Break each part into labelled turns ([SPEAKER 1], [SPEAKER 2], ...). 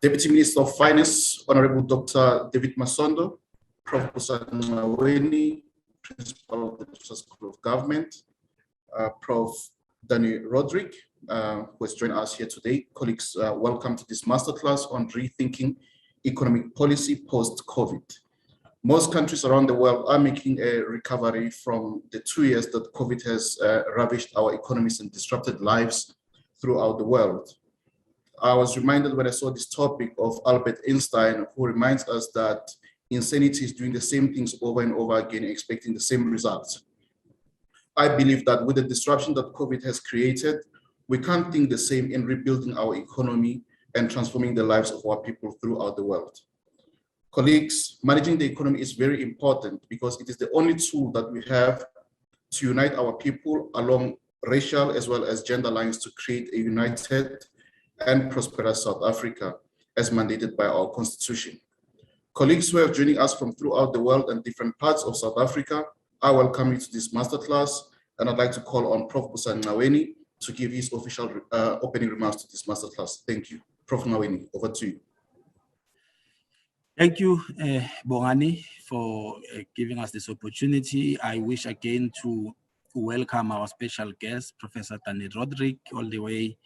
[SPEAKER 1] Deputy Minister of Finance, Honorable Dr. David Masondo, Professor Naweni, Principal of the National School of Government, Prof. Danny Roderick, who has joined us here today. Colleagues, welcome to this masterclass on rethinking economic policy post-COVID. Most countries around the world are making a recovery from the 2 years that COVID has ravaged our economies and disrupted lives throughout the world. I was reminded when I saw this topic of Albert Einstein, who reminds us that insanity is doing the same things over and over again, expecting the same results. I believe that with the disruption that COVID has created, we can't think the same in rebuilding our economy and transforming the lives of our people throughout the world. Colleagues, managing the economy is very important because it is the only tool that we have to unite our people along racial as well as gender lines to create a united and prosperous South Africa as mandated by our constitution. Colleagues who have joining us from throughout the world and different parts of South Africa, I welcome you to this masterclass, and I'd like to call on Prof. Naweni to give his official opening remarks to this masterclass. Thank you. Prof. Naweni, over to you.
[SPEAKER 2] Thank you, Bongani, for giving us this opportunity. I wish again to welcome our special guest, Professor Danny Roderick, all the way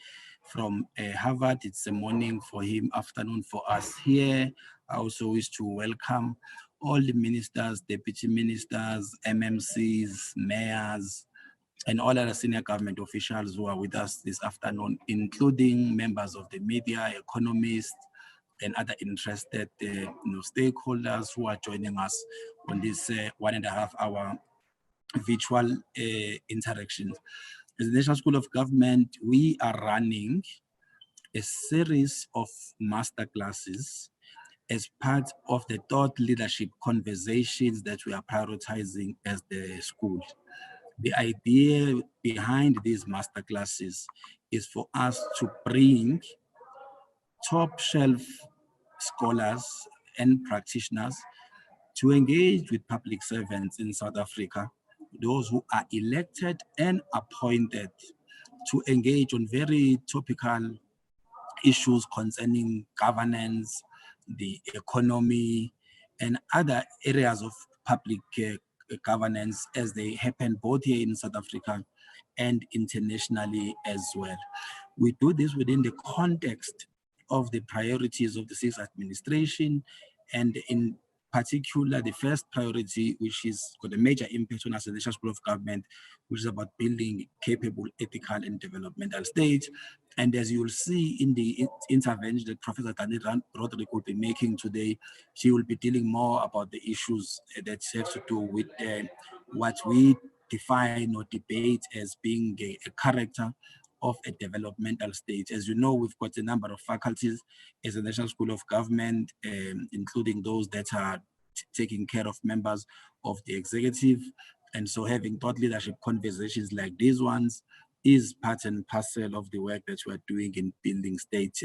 [SPEAKER 2] from Harvard. It's a morning for him, afternoon for us here. I also wish to welcome all the ministers, deputy ministers, MMCs, mayors, and all other senior government officials who are with us this afternoon, including members of the media, economists, and other interested stakeholders who are joining us on this 1.5 hour virtual interactions. As the National School of Government, we are running a series of masterclasses as part of the thought leadership conversations that we are prioritizing as the school. The idea behind these masterclasses is for us to bring top shelf scholars and practitioners to engage with public servants in South Africa, those who are elected and appointed to engage on very topical issues concerning governance, the economy, and other areas of public governance as they happen both here in South Africa and internationally as well. We do this within the context of the priorities of the sixth administration, and in particular, the first priority, which is got a major impact on us, the National School of Government, which is about building capable, ethical, and developmental states. And as you will see in the intervention that Professor Danny Roderick will be making today, she will be dealing more about the issues that have to do with what we define or debate as being a character of a developmental state. As you know, we've got a number of faculties as the National School of Government, including those that are taking care of members of the executive. And so having thought leadership conversations like these ones is part and parcel of the work that we're doing in building state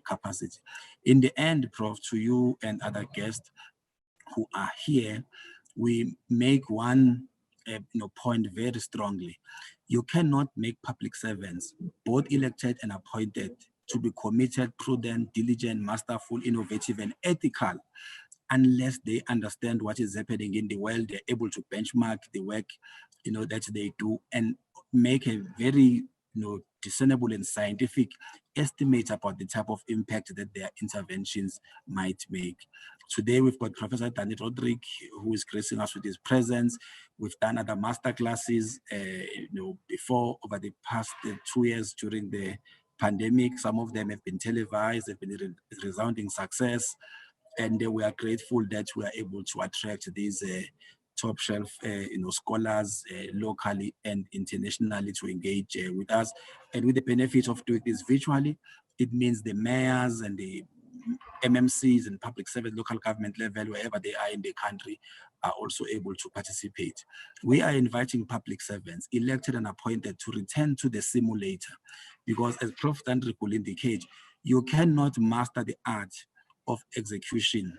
[SPEAKER 2] capacity. In the end, Prof, to you and other guests who are here, we make one point very strongly. You cannot make public servants, both elected and appointed, to be committed, prudent, diligent, masterful, innovative, and ethical, unless they understand what is happening in the world. They're able to benchmark the work that they do and make a very discernible and scientific estimate about the type of impact that their interventions might make. Today, we've got Professor Danny Roderick, who is gracing us with his presence. We've done other masterclasses, before, over the past 2 years during the pandemic. Some of them have been televised, they've been a resounding success. And we are grateful that we are able to attract these top shelf scholars locally and internationally to engage with us. And with the benefit of doing this virtually, it means the mayors and the MMCs and public service, local government level, wherever they are in the country, are also able to participate. We are inviting public servants, elected and appointed, to return to the simulator, because as Prof. Dandrik will indicate, you cannot master the art of execution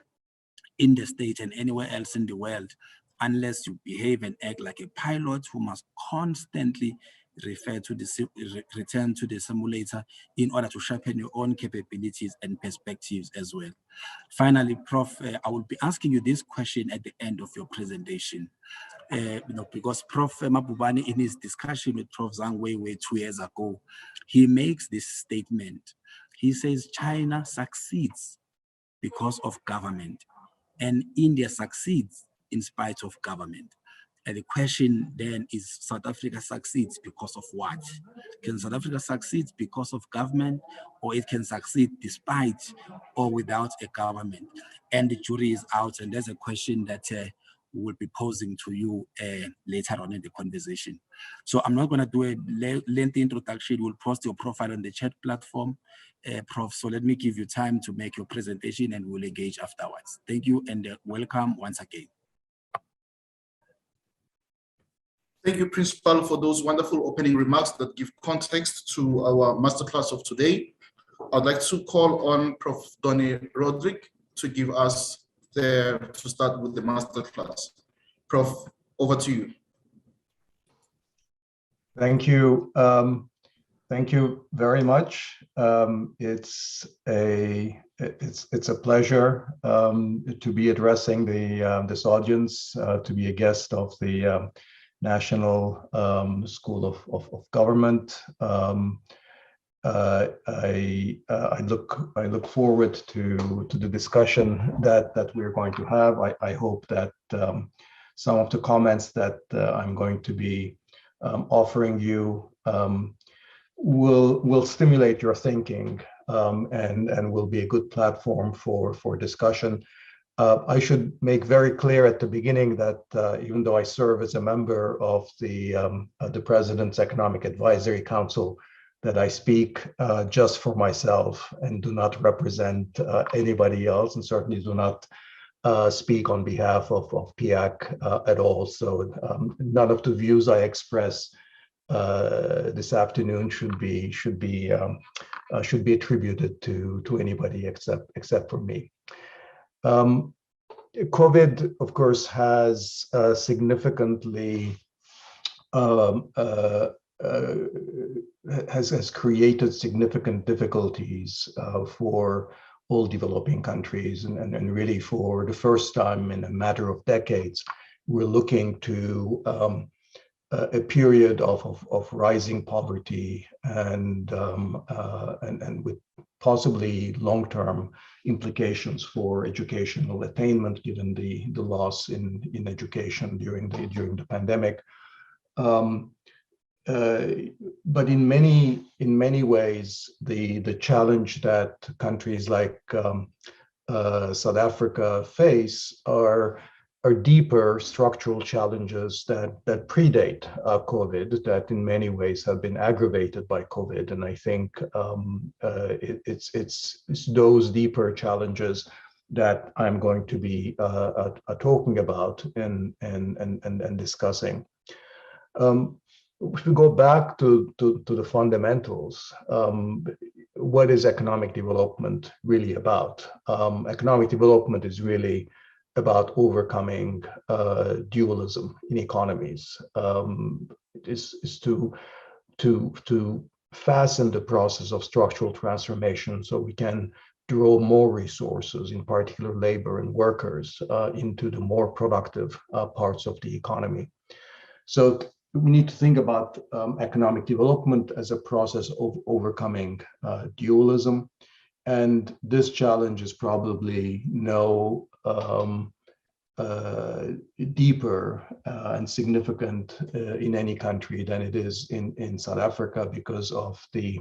[SPEAKER 2] in the state and anywhere else in the world unless you behave and act like a pilot who must constantly return to the simulator in order to sharpen your own capabilities and perspectives as well. Finally, Prof, I will be asking you this question at the end of your presentation. Because Prof. Mabubane, in his discussion with Prof. Zhang Weiwei 2 years ago, he makes this statement. He says China succeeds because of government, and India succeeds in spite of government. And the question then is, South Africa succeeds because of what? Can South Africa succeed because of government, or it can succeed despite or without a government? And the jury is out, and there's a question that we'll be posing to you later on in the conversation. So I'm not gonna do a lengthy introduction. We'll post your profile on the chat platform, Prof. So let me give you time to make your presentation and we'll engage afterwards. Thank you and welcome once again.
[SPEAKER 1] Thank you, Principal, for those wonderful opening remarks that give context to our masterclass of today. I'd like to call on Prof. Donny Roderick to give us to start with the masterclass. Prof, over to you.
[SPEAKER 3] Thank you. Thank you very much. It's a pleasure to be addressing this audience, to be a guest of the National School of Government. I look forward to the discussion that we're going to have. I hope that some of the comments that I'm going to be offering you will stimulate your thinking and will be a good platform for discussion. I should make very clear at the beginning that even though I serve as a member of the President's Economic Advisory Council, that I speak just for myself and do not represent anybody else, and certainly do not speak on behalf of PIAC at all. So none of the views I express this afternoon should be attributed to anybody except for me. COVID, of course, has significantly has created significant difficulties for all developing countries, and really for the first time in a matter of decades, we're looking to a period of rising poverty and with possibly long-term implications for educational attainment, given the loss in education during the pandemic. But in many ways, the challenge that countries like South Africa face are deeper structural challenges that predate COVID, that in many ways have been aggravated by COVID. And I think it's those deeper challenges that I'm going to be talking about and discussing. If we go back to the fundamentals, what is economic development really about? Economic development is really about overcoming dualism in economies. Is to fasten the process of structural transformation so we can draw more resources, in particular labor and workers, into the more productive parts of the economy. So we need to think about economic development as a process of overcoming dualism. And this challenge is probably no deeper and significant in any country than it is in South Africa, because of the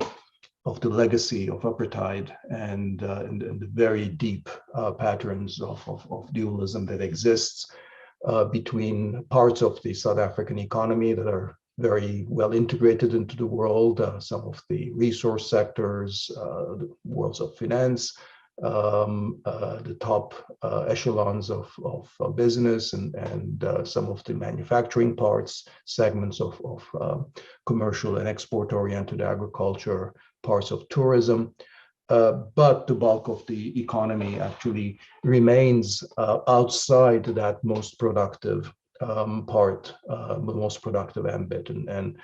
[SPEAKER 3] legacy of apartheid and the very deep patterns of dualism that exists between parts of the South African economy that are very well integrated into the world, some of the resource sectors, the worlds of finance, the top echelons of business, and some of the manufacturing parts, segments of commercial and export-oriented agriculture, parts of tourism. But the bulk of the economy actually remains outside that most productive part, the most productive ambit. And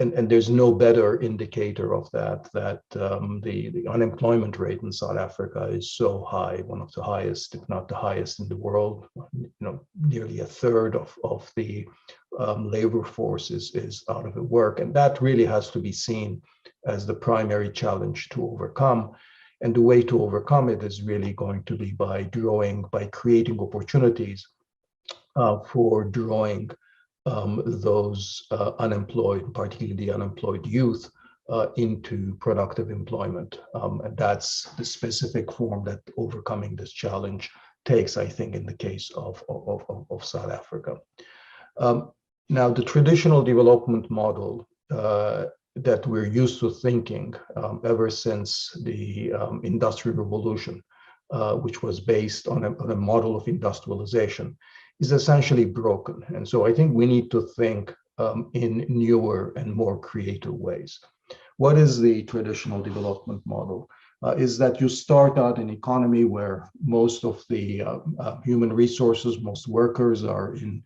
[SPEAKER 3] and there's no better indicator of that, the unemployment rate in South Africa is so high, one of the highest, if not the highest in the world. Nearly a third of the labor force is out of work. And that really has to be seen as the primary challenge to overcome. And the way to overcome it is really going to be by creating opportunities for drawing those unemployed, particularly the unemployed youth, into productive employment. And that's the specific form that overcoming this challenge takes, I think, in the case of South Africa. Now, the traditional development model that we're used to thinking ever since the Industrial Revolution, which was based on a model of industrialization, is essentially broken. And so I think we need to think in newer and more creative ways. What is the traditional development model? Is that you start out an economy where most of the human resources, most workers are in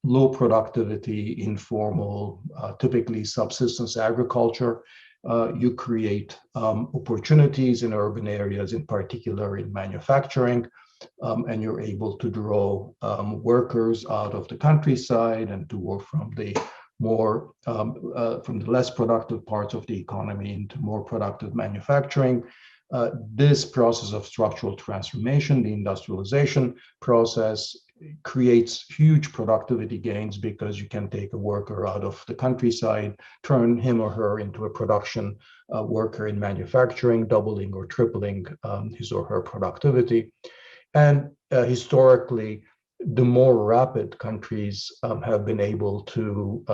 [SPEAKER 3] low productivity, informal, typically subsistence agriculture. You create opportunities in urban areas, in particular in manufacturing, and you're able to draw workers out of the countryside and to work from the less productive parts of the economy into more productive manufacturing. This process of structural transformation, the industrialization process, creates huge productivity gains because you can take a worker out of the countryside, turn him or her into a production worker in manufacturing, doubling or tripling his or her productivity. And historically, the more rapid countries have been able to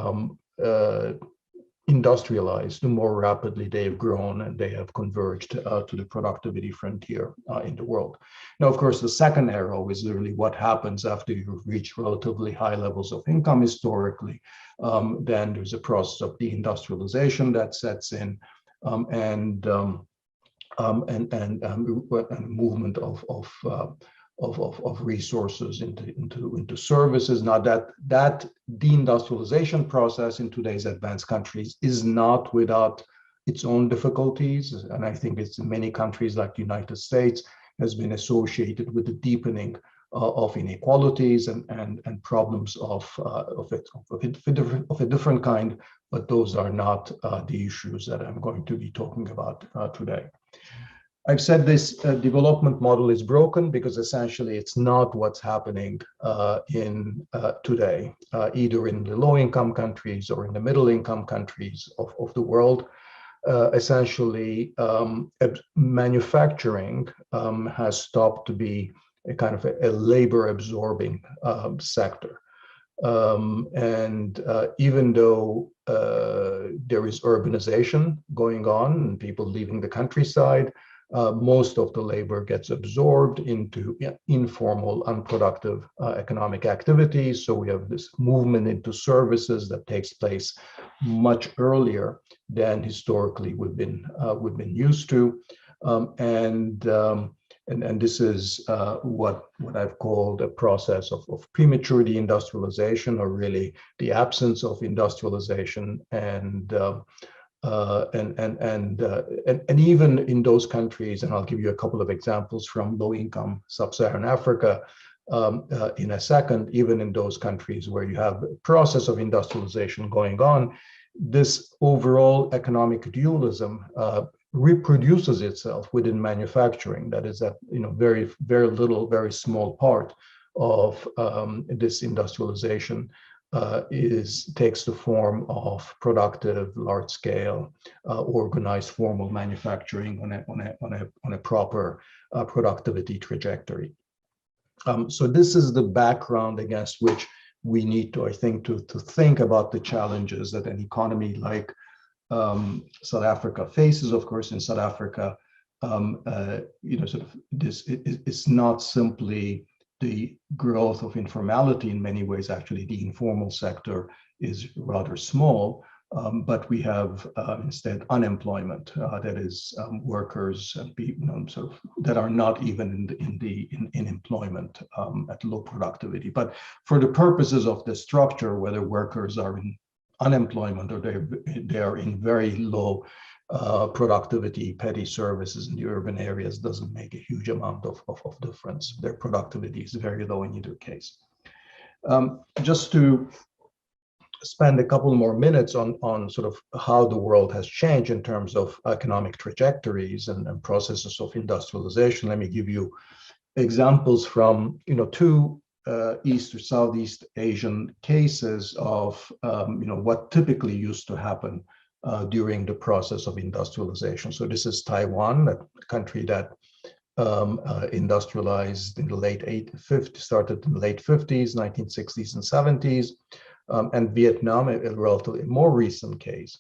[SPEAKER 3] industrialize, the more rapidly they have grown and they have converged to the productivity frontier in the world. Now, of course, the second arrow is really what happens after you reach relatively high levels of income historically. Then there's a process of deindustrialization that sets in, and movement of resources into services. Now that deindustrialization process in today's advanced countries is not without its own difficulties, and I think it's in many countries like the United States has been associated with the deepening of inequalities and problems of a different kind, but those are not the issues that I'm going to be talking about today. I've said this development model is broken because essentially it's not what's happening today, either in the low-income countries or in the middle-income countries of the world. Essentially, manufacturing has stopped to be a kind of a labor-absorbing sector. Even though there is urbanization going on and people leaving the countryside, most of the labor gets absorbed into informal, unproductive economic activities. So we have this movement into services that takes place much earlier than historically we've been used to, and this is what I've called a process of prematurity industrialization, or really the absence of industrialization, and even in those countries, and I'll give you a couple of examples from low-income sub-Saharan Africa in a second, even in those countries where you have a process of industrialization going on, this overall economic dualism reproduces itself within manufacturing. That is that very, very little, very small part of this industrialization takes the form of productive, large-scale, organized, formal manufacturing on a proper productivity trajectory. So this is the background against which we need to, I think, to think about the challenges that an economy like South Africa faces. Of course, in South Africa, it's not simply the growth of informality. In many ways, actually, the informal sector is rather small, but we have instead unemployment, that is workers that are not even in employment at low productivity. But for the purposes of the structure, whether workers are in unemployment, or they are in very low productivity, petty services in the urban areas, doesn't make a huge amount of difference. Their productivity is very low in either case. Just to spend a couple more minutes on sort of how the world has changed in terms of economic trajectories and processes of industrialization, let me give you examples from two East or Southeast Asian cases of what typically used to happen during the process of industrialization. So this is Taiwan, a country that industrialized in the late 50s, started in the late 50s, 1960s and 70s, and Vietnam, a relatively more recent case.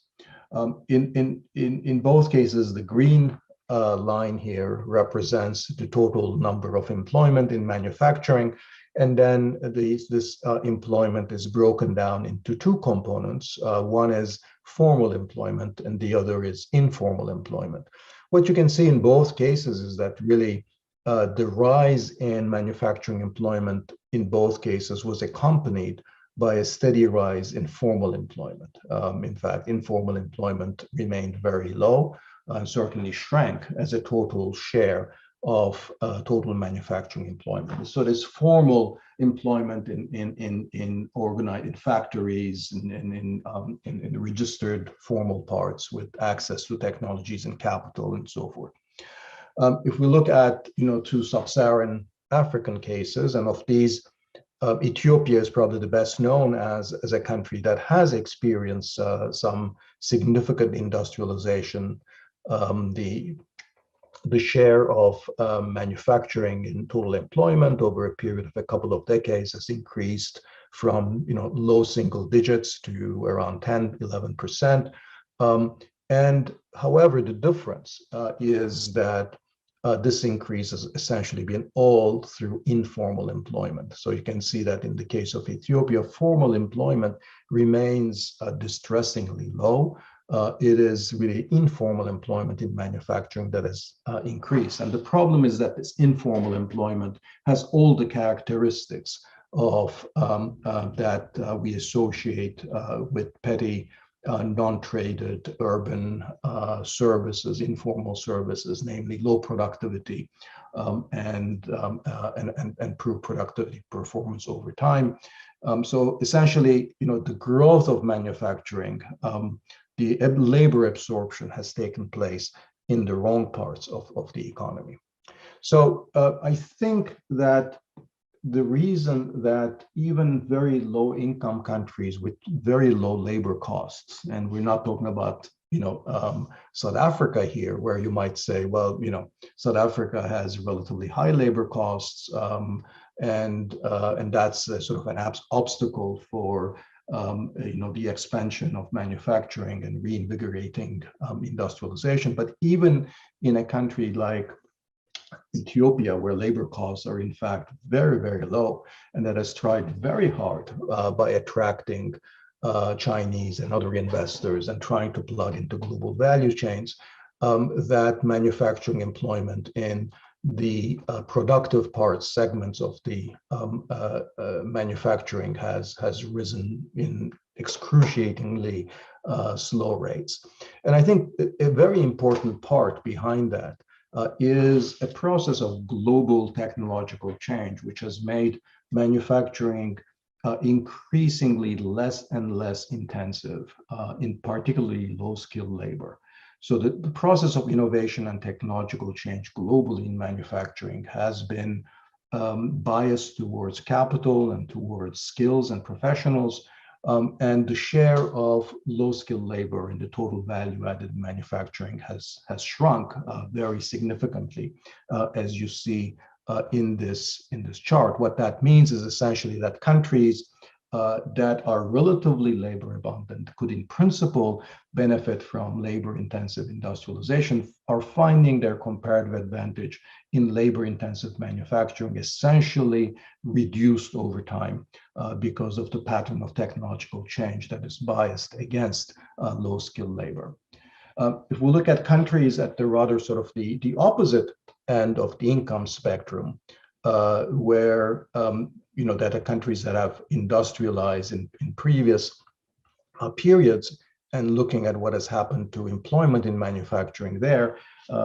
[SPEAKER 3] In both cases, the green line here represents the total number of employment in manufacturing, and then this employment is broken down into two components. One is formal employment and the other is informal employment. What you can see in both cases is that really the rise in manufacturing employment in both cases was accompanied by a steady rise in formal employment. In fact, informal employment remained very low and certainly shrank as a total share of total manufacturing employment. So this formal employment in organized factories and in registered formal parts with access to technologies and capital and so forth. If we look at two sub-Saharan African cases, and of these, Ethiopia is probably the best known as a country that has experienced some significant industrialization. The share of manufacturing in total employment over a period of a couple of decades has increased from low single digits to around 10–11%. And however, the difference is that this increase has essentially been all through informal employment. So you can see that in the case of Ethiopia, formal employment remains distressingly low. It is really informal employment in manufacturing that has increased. And the problem is that this informal employment has all the characteristics of that we associate with petty non-traded urban services, informal services, namely low productivity and poor productivity performance over time. So essentially, the growth of manufacturing, the labor absorption has taken place in the wrong parts of the economy. So I think that the reason that even very low income countries with very low labor costs, and we're not talking about South Africa here, where you might say, well, South Africa has relatively high labor costs, and that's sort of an obstacle for the expansion of manufacturing and reinvigorating industrialization. But even in a country like Ethiopia, where labor costs are in fact very, very low, and that has tried very hard by attracting Chinese and other investors and trying to plug into global value chains, that manufacturing employment in the productive parts segments of the manufacturing has risen in excruciatingly slow rates. And I think a very important part behind that is a process of global technological change, which has made manufacturing increasingly less and less intensive, in particularly low-skilled labor. So the process of innovation and technological change globally in manufacturing has been biased towards capital and towards skills and professionals, and the share of low-skilled labor in the total value-added manufacturing has shrunk very significantly, as you see in this chart. What that means is essentially that countries that are relatively labor abundant could in principle benefit from labor-intensive industrialization are finding their comparative advantage in labor-intensive manufacturing essentially reduced over time because of the pattern of technological change that is biased against low-skilled labor. If we look at countries at the rather sort of the opposite end of the income spectrum, where that are countries that have industrialized in previous periods and looking at what has happened to employment in manufacturing there,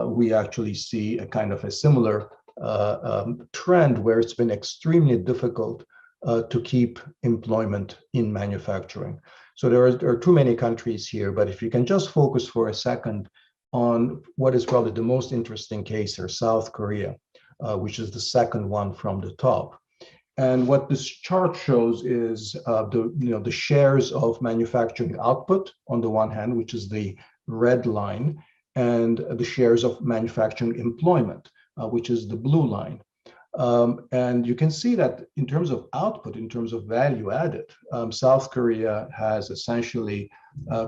[SPEAKER 3] we actually see a kind of a similar trend where it's been extremely difficult to keep employment in manufacturing. So there are too many countries here, but if you can just focus for a second on what is probably the most interesting case here, South Korea, which is the second one from the top. And what this chart shows is the shares of manufacturing output on the one hand, which is the red line, and the shares of manufacturing employment, which is the blue line. And you can see that in terms of output, in terms of value added, South Korea has essentially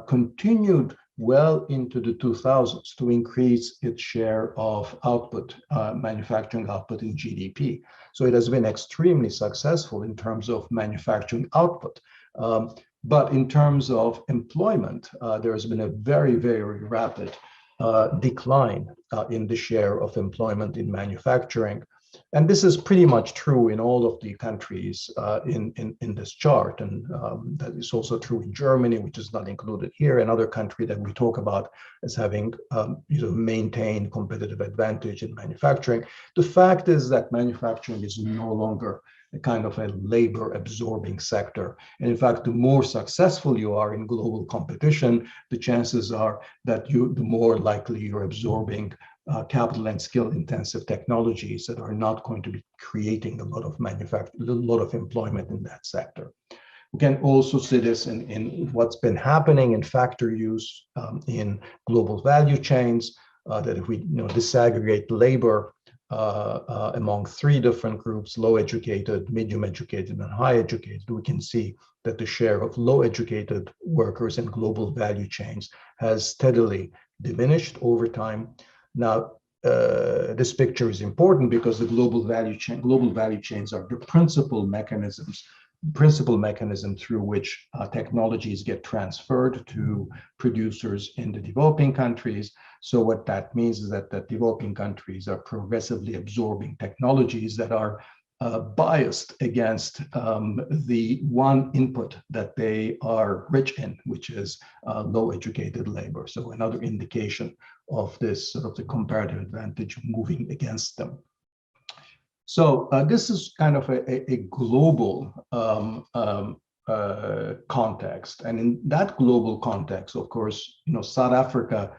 [SPEAKER 3] continued well into the 2000s to increase its share of output, manufacturing output in GDP. So it has been extremely successful in terms of manufacturing output. But in terms of employment, there has been a very, very rapid decline in the share of employment in manufacturing. And this is pretty much true in all of the countries in this chart. And that is also true in Germany, which is not included here, another country that we talk about as having maintained competitive advantage in manufacturing. The fact is that manufacturing is no longer a kind of a labor absorbing sector. And in fact, the more successful you are in global competition, the chances are that the more likely you're absorbing capital and skill intensive technologies that are not going to be creating a lot of employment in that sector. We can also see this in what's been happening in factory use in global value chains, that if we disaggregate labor among three different groups, low educated, medium educated, and high educated, we can see that the share of low educated workers in global value chains has steadily diminished over time. Now, this picture is important because the global value chains are the principal mechanism through which technologies get transferred to producers in the developing countries. So what that means is that the developing countries are progressively absorbing technologies that are biased against the one input that they are rich in, which is low educated labor. So another indication of this sort of the comparative advantage moving against them. So this is kind of a global context. And in that global context, of course, South Africa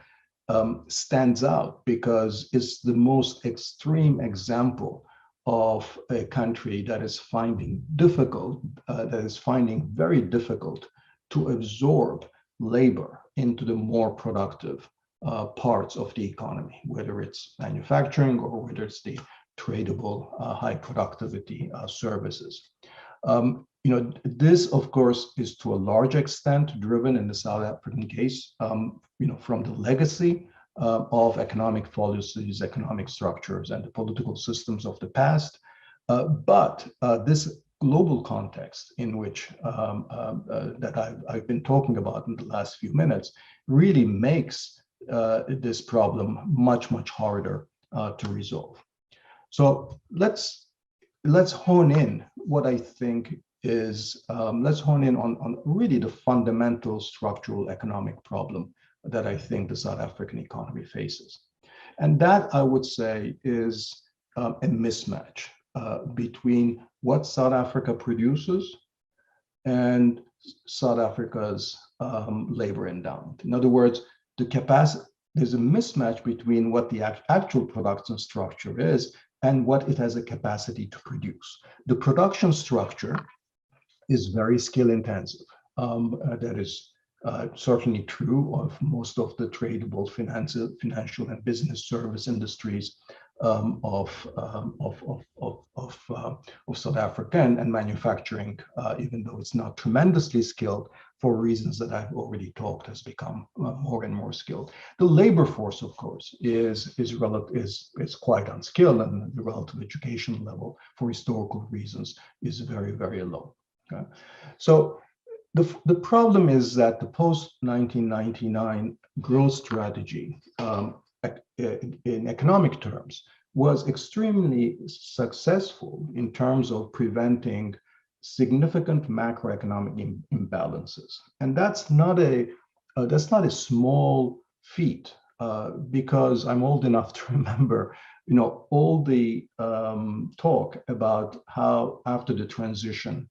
[SPEAKER 3] stands out because it's the most extreme example of a country that is finding very difficult to absorb labor into the more productive parts of the economy, whether it's manufacturing or whether it's the tradable high productivity services. This, of course, is to a large extent driven in the South African case, from the legacy of economic policies, economic structures, and the political systems of the past. But this global context in which that I've been talking about in the last few minutes really makes this problem much, much harder to resolve. So let's hone in what I think is, let's hone in on really the fundamental structural economic problem that I think the South African economy faces. And that, I would say, is a mismatch between what South Africa produces and South Africa's labor endowment. In other words, there's a mismatch between what the actual production structure is and what it has a capacity to produce. The production structure is very skill intensive. That is certainly true of most of the tradable financial and business service industries of South Africa, and manufacturing, even though it's not tremendously skilled for reasons that I've already talked, has become more and more skilled. The labor force, of course, is quite unskilled, and the relative education level for historical reasons is very, very low. Okay? So the problem is that the post-1999 growth strategy in economic terms was extremely successful in terms of preventing significant macroeconomic imbalances. And that's not a small feat, because I'm old enough to remember, all the talk about how after the transition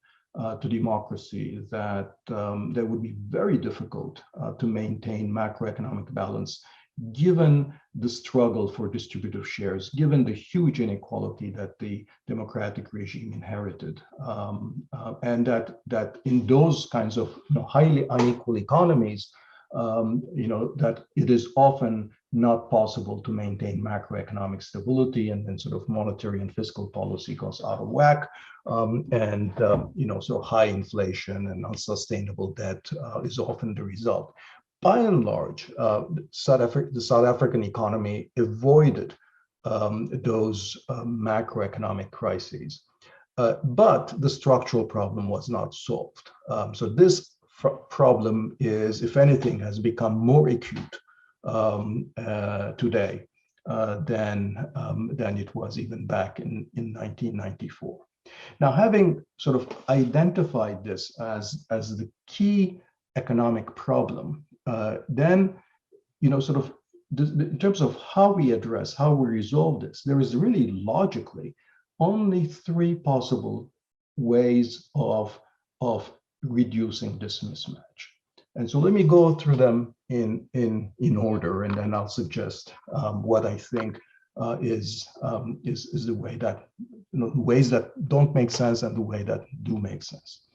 [SPEAKER 3] to democracy that would be very difficult to maintain macroeconomic balance, given the struggle for distributive shares, given the huge inequality that the democratic regime inherited, and that in those kinds of highly unequal economies, that it is often not possible to maintain macroeconomic stability, and then sort of monetary and fiscal policy goes out of whack, so high inflation and unsustainable debt is often the result. By and large, the South African economy avoided those macroeconomic crises, but the structural problem was not solved. So this problem is, if anything, has become more acute today than it was even back in 1994. Now, having sort of identified this as the key economic problem, then, sort of in terms of how we resolve this, there is really logically only three possible ways of reducing this mismatch. And so let me go through them in order, and then I'll suggest what I think is the way that, ways that don't make sense and the way that do make sense.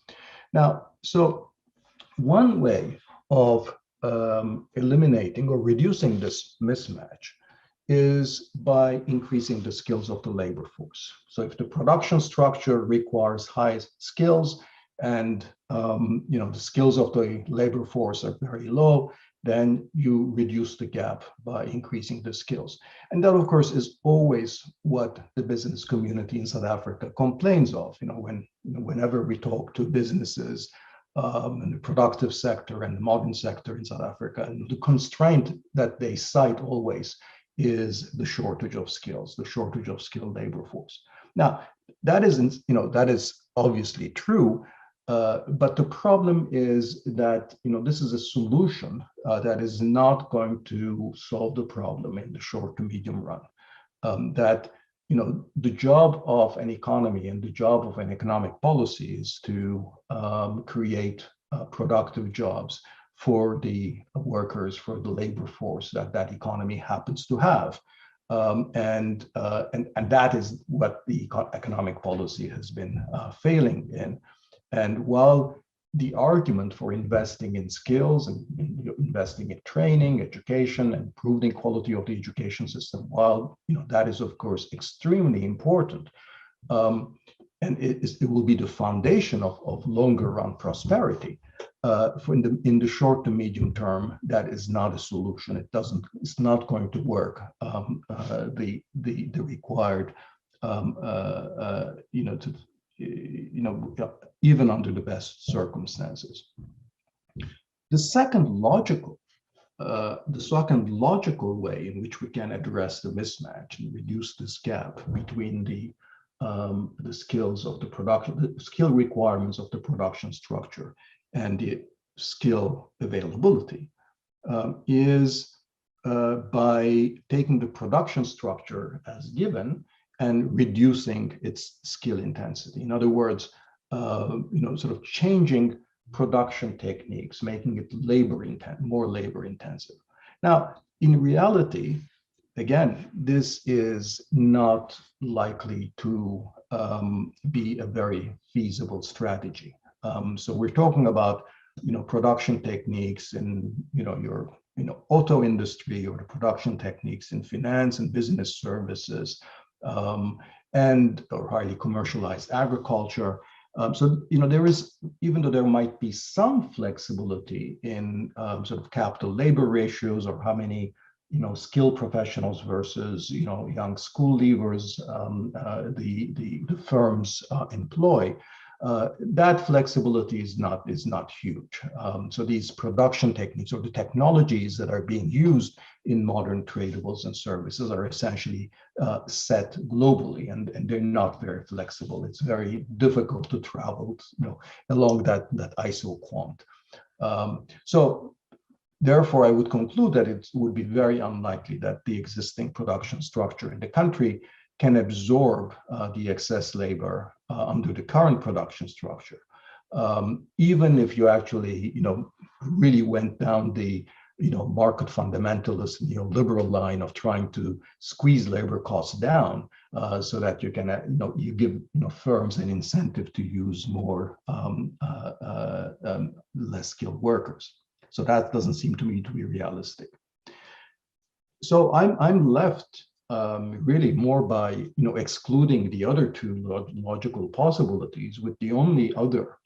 [SPEAKER 3] Now, so one way of eliminating or reducing this mismatch is by increasing the skills of the labor force. So if the production structure requires high skills and the skills of the labor force are very low, then you reduce the gap by increasing the skills. And that, of course, is always what the business community in South Africa complains of. Whenever we talk to businesses in the productive sector and the modern sector in South Africa, and the constraint that they cite always is the shortage of skills, the shortage of skilled labor force. Now, that is obviously true. But the problem is that this is a solution that is not going to solve the problem in the short to medium run. That the job of an economy and the job of an economic policy is to create productive jobs for the workers, for the labor force that economy happens to have. And that is what the economic policy has been failing in. And while the argument for investing in skills and investing in training, education, and improving quality of the education system, while that is of course extremely important, and it will be the foundation of longer run prosperity, in the short to medium term, that is not a solution. It's not going to work. The required even under the best circumstances. The second logical way in which we can address the mismatch and reduce this gap between the skills of the production, the skill requirements of the production structure and the skill availability is by taking the production structure as given and reducing its skill intensity. In other words, sort of changing production techniques, making it more labor intensive. Now, in reality, again, this is not likely to be a very feasible strategy. So we're talking about production techniques in your auto industry, or the production techniques in finance and business services, or highly commercialized agriculture. So there is, even though there might be some flexibility in sort of capital labor ratios, or how many skilled professionals versus young school leavers the firms employ, that flexibility is not huge. So these production techniques or the technologies that are being used in modern tradables and services are essentially set globally, and they're not very flexible. It's very difficult to travel, along that isoquant. So therefore, I would conclude that it would be very unlikely that the existing production structure in the country can absorb the excess labor under the current production structure. Even if you actually, really went down the, market fundamentalist neoliberal line of trying to squeeze labor costs down, so that you can, you give, firms an incentive to use more less skilled workers. So that doesn't seem to me to be realistic. So I'm left really more by, excluding the other two logical possibilities, with the only other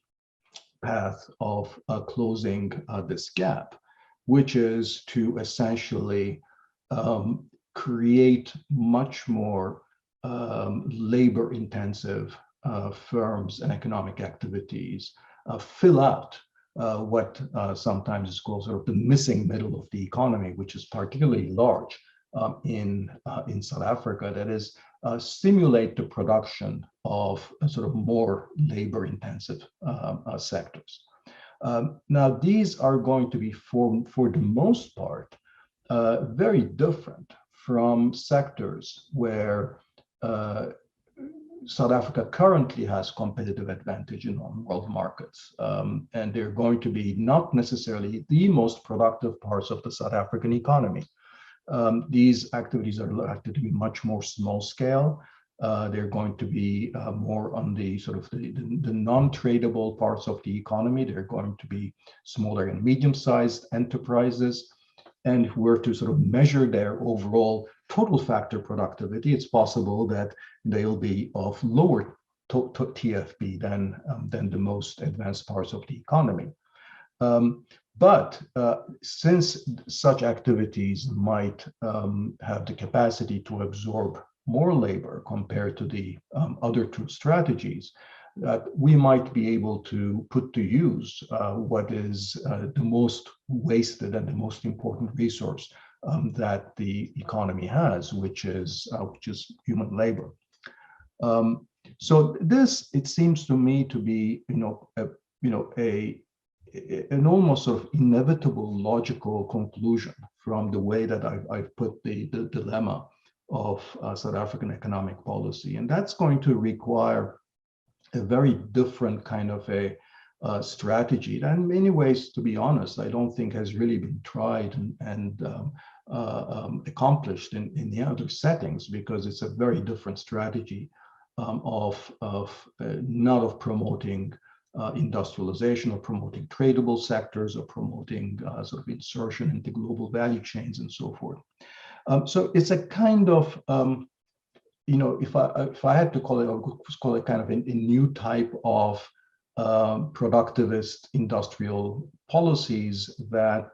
[SPEAKER 3] path of closing this gap, which is to essentially create much more labor-intensive firms and economic activities, fill out what sometimes is called sort of the missing middle of the economy, which is particularly large in South Africa, that is, stimulate the production of sort of more labor-intensive sectors. Now, these are going to be, for the most part, very different from sectors where South Africa currently has competitive advantage in world markets, and they're going to be not necessarily the most productive parts of the South African economy. These activities are likely to be much more small scale. They're going to be more on the sort of the non-tradable parts of the economy. They're going to be smaller and medium-sized enterprises. And if we were to sort of measure their overall total factor productivity, it's possible that they'll be of lower TFP than the most advanced parts of the economy. But since such activities might have the capacity to absorb more labor compared to the other two strategies, that we might be able to put to use what is the most wasted and the most important resource that the economy has, which is human labor. So this, it seems to me to be, an almost sort of inevitable logical conclusion from the way that I've put the dilemma of South African economic policy, and that's going to require a very different kind of a strategy that, in many ways, to be honest, I don't think has really been tried and accomplished in the other settings, because it's a very different strategy of not of promoting industrialization or promoting tradable sectors or promoting sort of insertion into global value chains and so forth. So it's a kind of if I had to call it, I would call it kind of a new type of productivist industrial policies that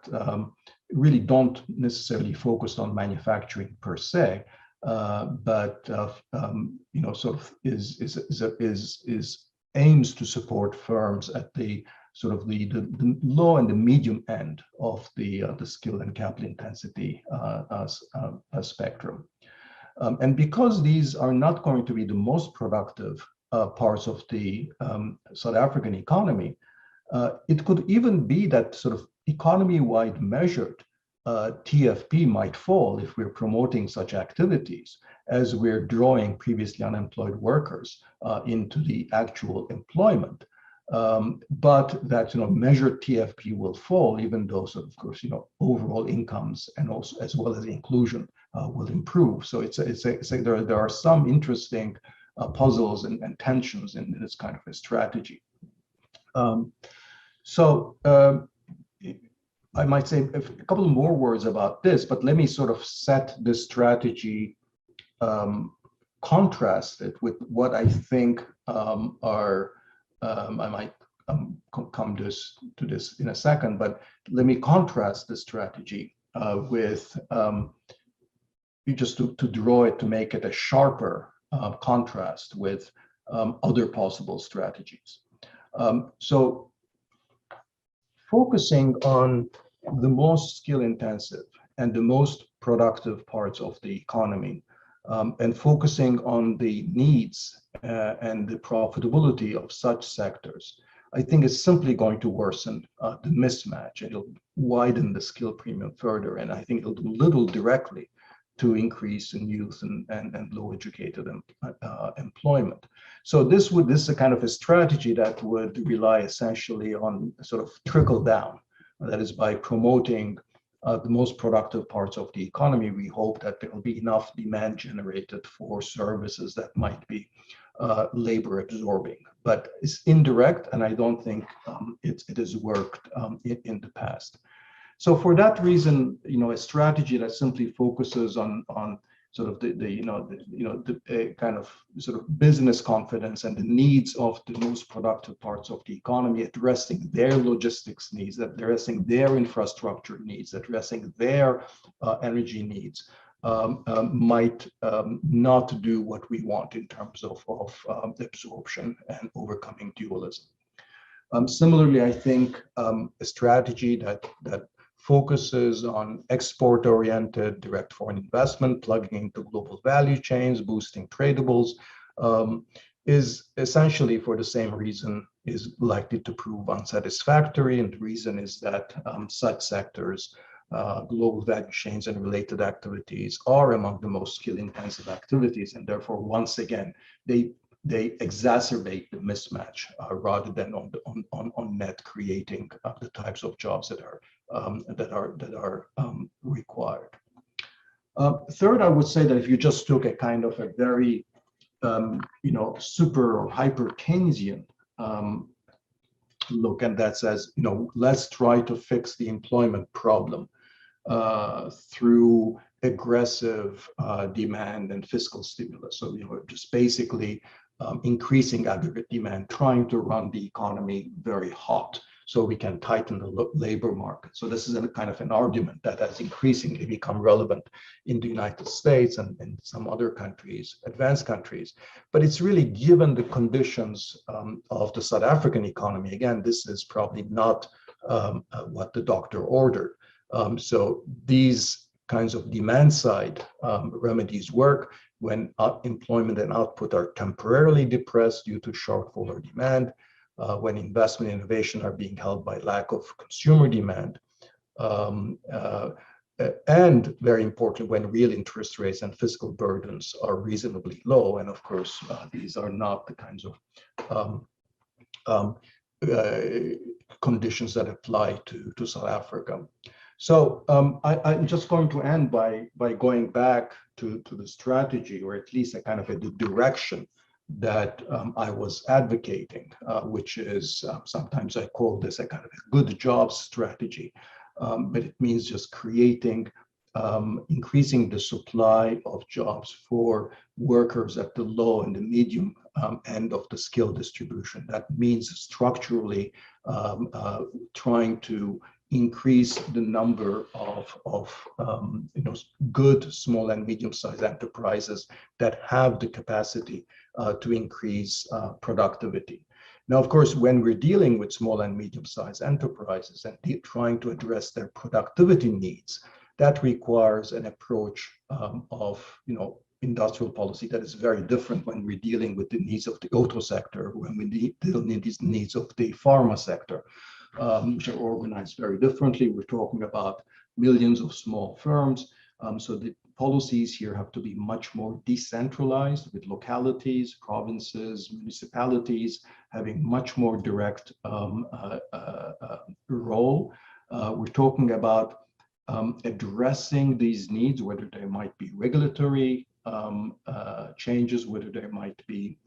[SPEAKER 3] really don't necessarily focus on manufacturing per se, but sort of is aims to support firms at the sort of the low and the medium end of the skill and capital intensity spectrum. And because these are not going to be the most productive parts of the South African economy, it could even be that sort of economy-wide measured TFP might fall if we're promoting such activities, as we're drawing previously unemployed workers into the actual employment. But that measured TFP will fall, even though, so of course, overall incomes and also as well as inclusion will improve. So there are some interesting puzzles and tensions in this kind of a strategy. I might say a couple more words about this, but let me sort of set this strategy, contrast it with what I think are, I might come to this in a second, but let me contrast the strategy with, just to draw it, to make it a sharper contrast with other possible strategies. So focusing on the most skill intensive and the most productive parts of the economy, and focusing on the needs and the profitability of such sectors, I think is simply going to worsen the mismatch, and it'll widen the skill premium further. And I think it'll do little directly to increase in youth and low educated employment. So this is a kind of a strategy that would rely essentially on sort of trickle down. That is, by promoting the most productive parts of the economy, we hope that there will be enough demand generated for services that might be labor absorbing. But it's indirect, and I don't think it has worked in the past. So for that reason, a strategy that simply focuses on sort of the kind of sort of business confidence and the needs of the most productive parts of the economy, addressing their logistics needs, addressing their infrastructure needs, addressing their energy needs, might not do what we want in terms of absorption and overcoming dualism. Similarly, I think a strategy that focuses on export-oriented direct foreign investment, plugging into global value chains, boosting tradables, is essentially, for the same reason, is likely to prove unsatisfactory. And the reason is that such sectors, global value chains and related activities, are among the most skill-intensive activities, and therefore, once again, they exacerbate the mismatch rather than on net creating the types of jobs that are required. Third, I would say that if you just took a kind of a very super or hyper Keynesian look, and that says, let's try to fix the employment problem through aggressive demand and fiscal stimulus. So just basically increasing aggregate demand, trying to run the economy very hot so we can tighten the labor market. So this is a kind of an argument that has increasingly become relevant in the United States and in some other countries, advanced countries. But it's really given the conditions of the South African economy. Again, this is probably not what the doctor ordered. So these kinds of demand side remedies work when employment and output are temporarily depressed due to shortfall or demand, when investment and innovation are being held by lack of consumer demand, and very important, when real interest rates and fiscal burdens are reasonably low. And of course, these are not the kinds of conditions that apply to South Africa. So I'm just going to end by going back to the strategy, or at least a kind of a direction that I was advocating, which is sometimes I call this a kind of a good jobs strategy, but it means just creating, increasing the supply of jobs for workers at the low and the medium end of the skill distribution. That means structurally trying to increase the number of good small and medium-sized enterprises that have the capacity to increase productivity. Now, of course, when we're dealing with small and medium-sized enterprises and trying to address their productivity needs, that requires an approach of industrial policy that is very different when we're dealing with the needs of the auto sector, when we deal with these needs of the pharma sector, which are organized very differently. We're talking about millions of small firms. So the policies here have to be much more decentralized, with localities, provinces, municipalities having much more direct role. We're talking about addressing these needs, whether they might be regulatory changes, whether they might be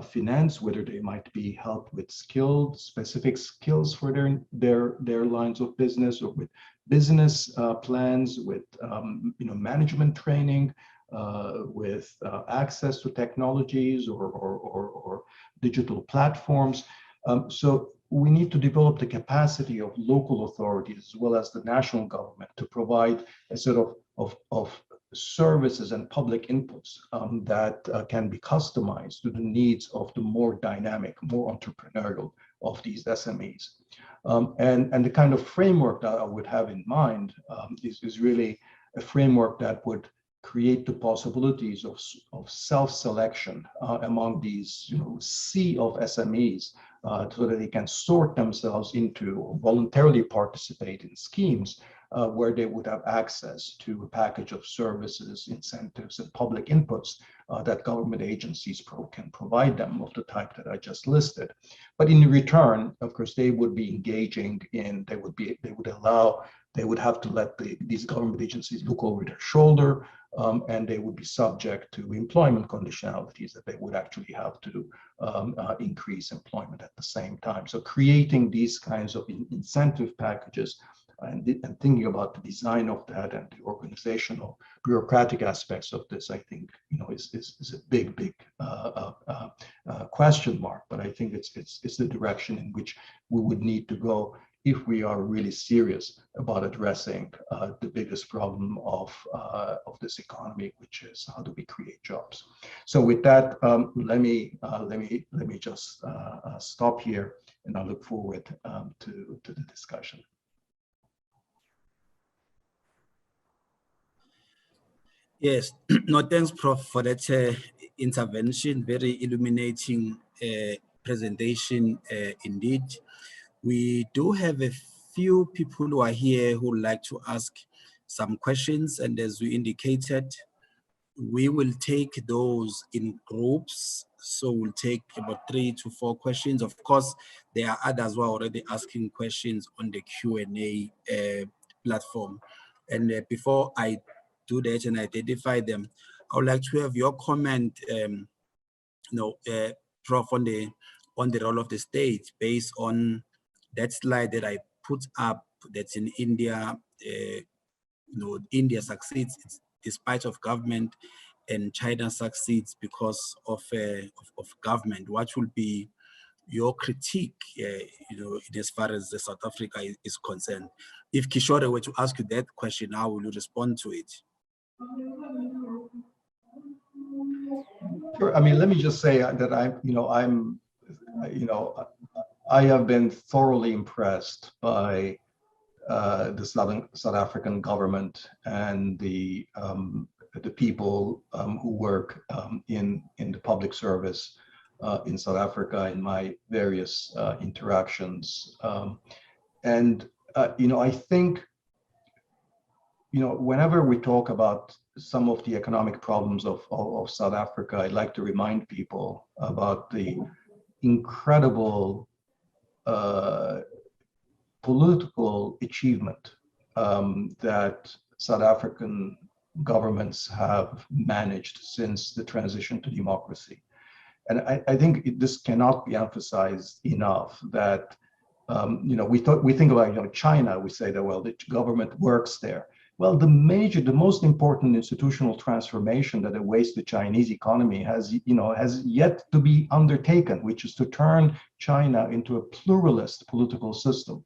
[SPEAKER 3] finance, whether they might be help with specific skills for their lines of business, or with business plans, with management training, with access to technologies or digital platforms. So we need to develop the capacity of local authorities as well as the national government to provide a sort of services and public inputs that can be customized to the needs of the more dynamic, more entrepreneurial of these SMEs. And the kind of framework that I would have in mind is really a framework that would create the possibilities of self-selection among these sea of SMEs so that they can sort themselves into or voluntarily participate in schemes where they would have access to a package of services, incentives, and public inputs that government agencies can provide them of the type that I just listed. But in return, of course, they would be engaging in, they would have to let these government agencies look over their shoulder, and they would be subject to employment conditionalities that they would actually have to increase employment at the same time. So creating these kinds of incentive packages and thinking about the design of that and the organizational bureaucratic aspects of this, I think, is a big question mark. But I think it's the direction in which we would need to go if we are really serious about addressing the biggest problem of this economy, which is how do we create jobs. So with that, let me just stop here, and I look forward to the discussion.
[SPEAKER 2] Yes, no, thanks, Prof, for that intervention. Very illuminating presentation indeed. We do have a few people who are here who would like to ask some questions, and as we indicated, we will take those in groups. So we'll take about 3 to 4 questions. Of course, there are others who are already asking questions on the Q&A platform. And before I do that and identify them, I would like to have your comment, Prof, on the role of the state based on that slide that I put up. That's in India. India succeeds despite of government, and China succeeds because of government. What will be your critique, as far as South Africa is concerned? If Kishore were to ask you that question, how will you respond to it?
[SPEAKER 3] Sure. I mean, let me just say that I have been thoroughly impressed by the South African government and the people who work in the public service in South Africa in my various interactions. I think, whenever we talk about some of the economic problems of South Africa, I'd like to remind people about the incredible political achievement that South African governments have managed since the transition to democracy. And I think this cannot be emphasized enough that, we think about, China, we say that, well, the government works there. Well, the most important institutional transformation that awaits the Chinese economy has yet to be undertaken, which is to turn China into a pluralist political system.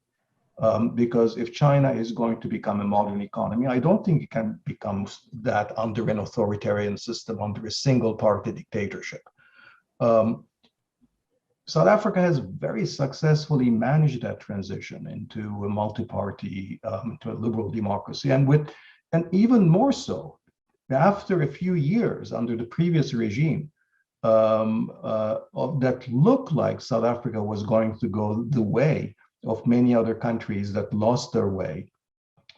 [SPEAKER 3] Because if China is going to become a modern economy, I don't think it can become that under an authoritarian system, under a single-party dictatorship. South Africa has very successfully managed that transition into a multi-party, to a liberal democracy, and even more so, after a few years under the previous regime, that looked like South Africa was going to go the way of many other countries that lost their way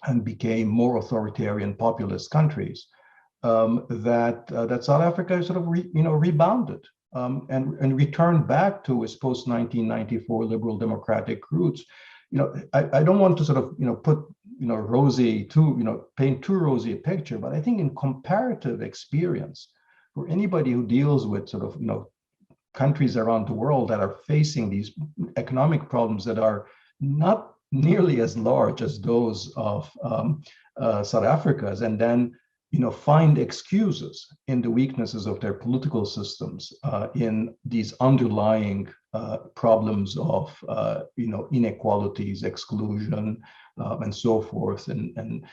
[SPEAKER 3] and became more authoritarian populist countries, that South Africa sort of rebounded. And returned back to its post-1994 liberal democratic roots. I don't want to sort of put paint too rosy a picture, but I think in comparative experience, for anybody who deals with sort of countries around the world that are facing these economic problems that are not nearly as large as those of South Africa's, and then find excuses in the weaknesses of their political systems, in these underlying problems of inequalities, exclusion, and so forth, and